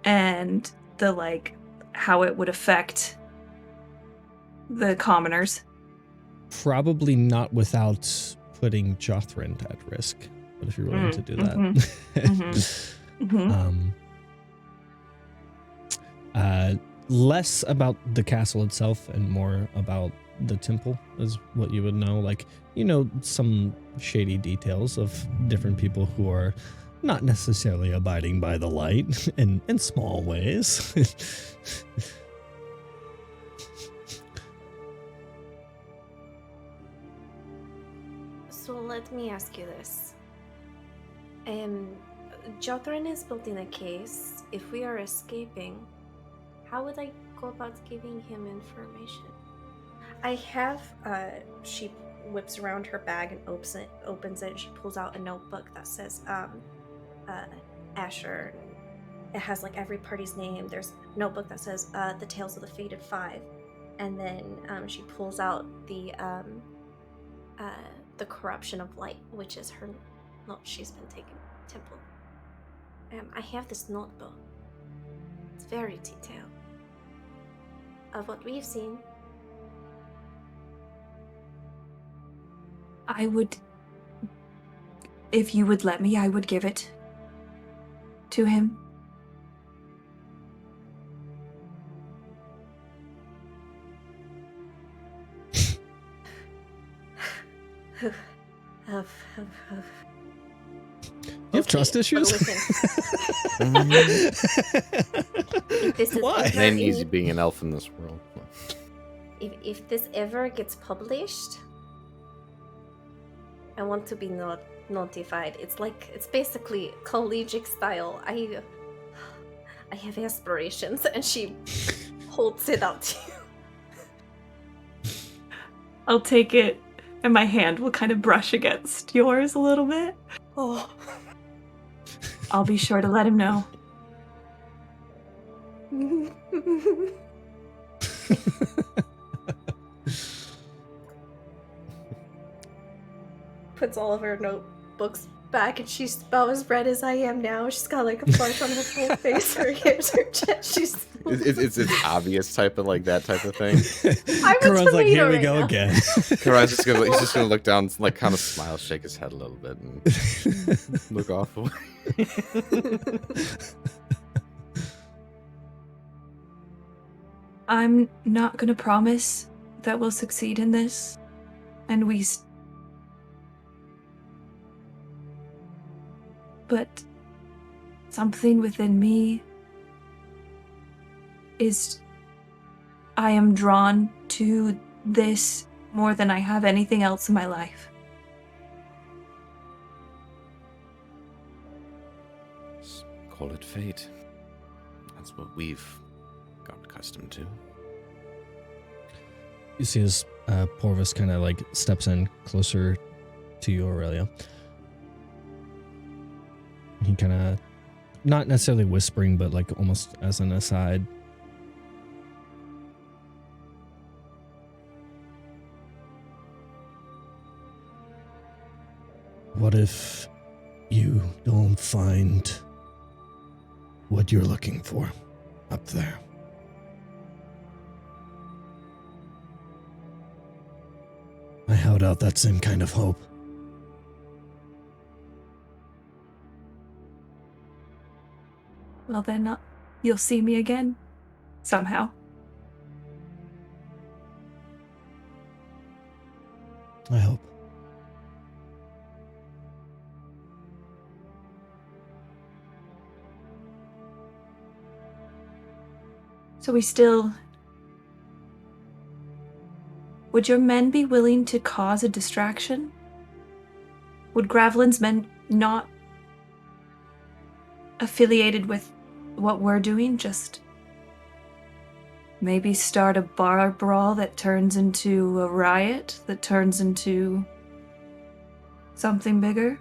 and the how it would affect the commoners. probably not without putting Jothrand at risk. But if you're willing to do that. Less about the castle itself and more about the temple is what you would know. Like, some shady details of different people who are not necessarily abiding by the light in small ways. So let me ask you this. Jothren is building a case. If we are escaping, how would I go about giving him information? I have, she whips around her bag and opens it. She pulls out a notebook that says, Asher. It has every party's name. There's a notebook that says, The Tales of the Fated Five. And then she pulls out the Corruption of Light, which is her note she's been taking to Temple. I have this notebook. It's very detailed. Of what we've seen. I would, if you would let me, I would give it to him. You have trust issues? Why? It ain't easy being an elf in this world. If this ever gets published, I want to be notified. It's basically collegiate style. I have aspirations, and she holds it out to you. I'll take it, and my hand will kind of brush against yours a little bit. Oh. I'll be sure to let him know. Puts all of her notebooks back, and she's about as red as I am now. She's got a flush on her full face, her hips, her chest. It's obvious type of that type of thing. Karan's like, here we go again. Karan's he's just gonna look down, kind of smile, shake his head a little bit, and look off away. I'm not gonna promise that we'll succeed in this, and but something within me I am drawn to this more than I have anything else in my life. Call it fate. That's what we've got accustomed to. You see as Porvis kind of steps in closer to you, Aurelia. He kind of, not necessarily whispering, but almost as an aside. What if you don't find what you're looking for up there? I held out that same kind of hope. Well then, you'll see me again, somehow. I hope. So we still would your men be willing to cause a distraction? Would Gravelin's men not affiliated with what we're doing just maybe start a bar brawl that turns into a riot, that turns into something bigger?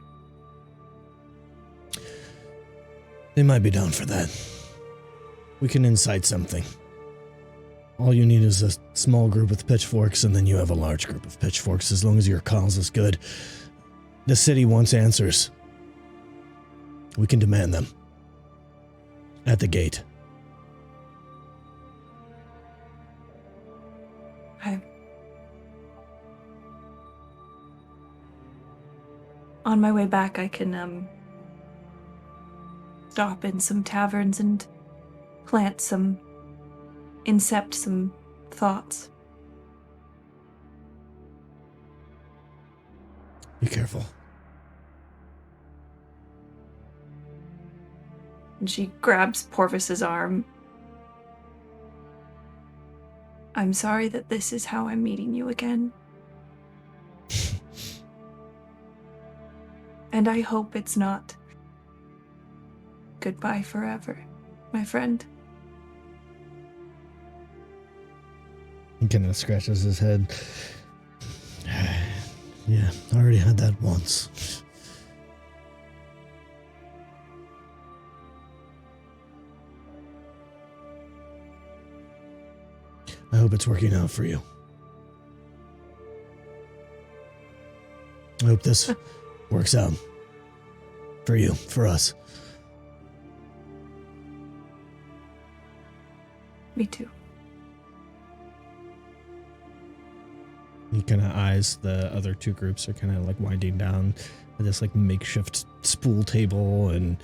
They might be down for that. We can incite something. All you need is a small group with pitchforks, and then you have a large group of pitchforks, as long as your cause is good. The city wants answers. We can demand them. At the gate. Okay. On my way back, I can, stop in some taverns and incept some thoughts. Be careful. And she grabs Porvis's arm. I'm sorry that this is how I'm meeting you again. And I hope it's not goodbye forever, my friend. He kind of scratches his head. Yeah, I already had that once. I hope it's working out for you. I hope this works out. For you, for us. Me too. He kind of eyes the other two groups are kind of like winding down at this like makeshift spool table and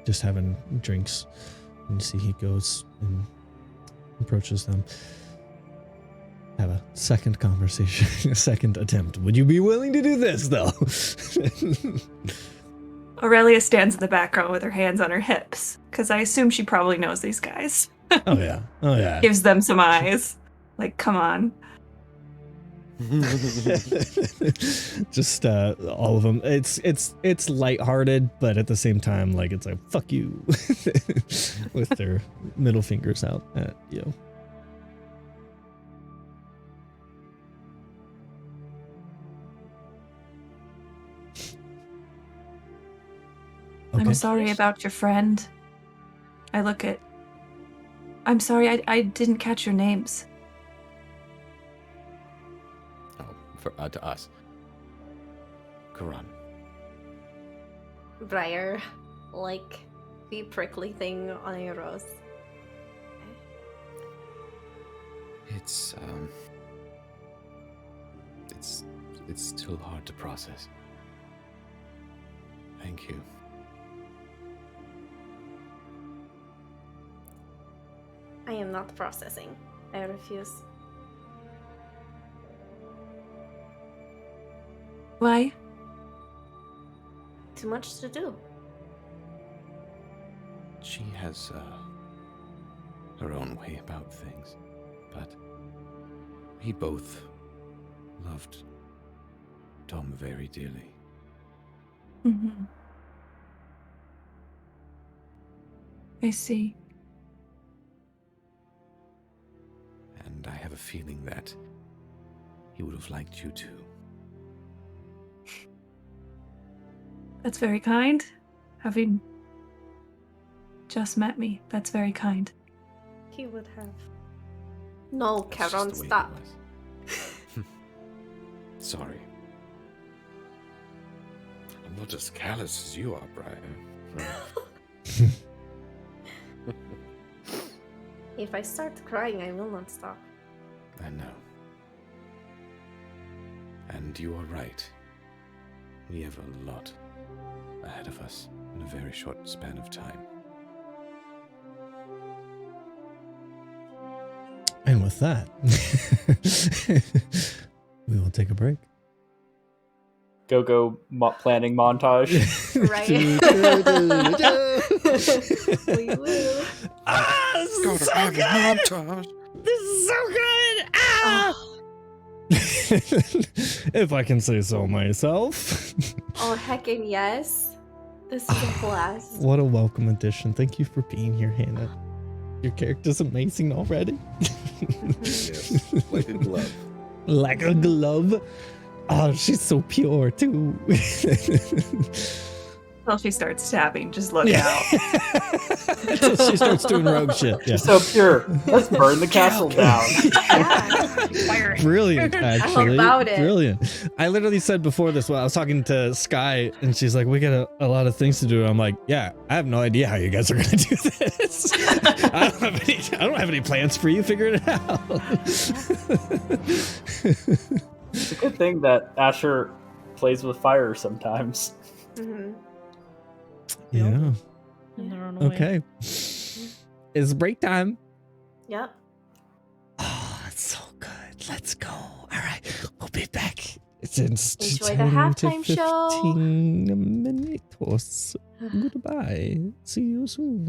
just having drinks. And you see he goes and approaches them. Have a second conversation, a second attempt. Would you be willing to do this though? Aurelia stands in the background with her hands on her hips, because I assume she probably knows these guys. Oh yeah. Gives them some eyes. Like, come on. Just all of them. It's lighthearted, but at the same time, like it's like fuck you, with their middle fingers out at you. Okay. I'm sorry about your friend. I'm sorry, I didn't catch your names. To us. Karan. Briar, like the prickly thing on Aelos. It's still hard to process. Thank you. I am not processing. I refuse. Why? Too much to do. She has her own way about things, but we both loved Tom very dearly. Mm-hmm. I see. And I have a feeling that he would have liked you too. That's very kind. Having just met me, that's very kind. He would have. No, That's just Karan, the way it stop. was. Sorry. I'm not as callous as you are, Brian. If I start crying, I will not stop. I know. And you are right. We have a lot ahead of us in a very short span of time. And with that, we will take a break. Go planning montage. Right? We will. This is so good! Montage. This is so good! Ah! If I can say so myself. Oh, heckin' yes. This is a blast. What a welcome addition. Thank you for being here, Hannah. Your character's amazing already. Yes, like a glove. Like a glove. Oh, she's so pure, too. Well, she starts stabbing. Just look out. So she starts doing rogue shit. Yeah. You're so pure. Let's burn the castle down. Yeah. Brilliant, actually. about it. Brilliant. I literally said before this, I was talking to Sky, and she's like, we got a lot of things to do. I'm like, yeah, I have no idea how you guys are going to do this. I don't have any plans for you. Figure it out. It's a good thing that Asher plays with fire sometimes. Mm-hmm. Yeah. In their own way. Okay. It's break time. Yep. Oh, that's so good. Let's go. All right. We'll be back. It's in Enjoy the halftime show. 15 minutes. Goodbye. See you soon.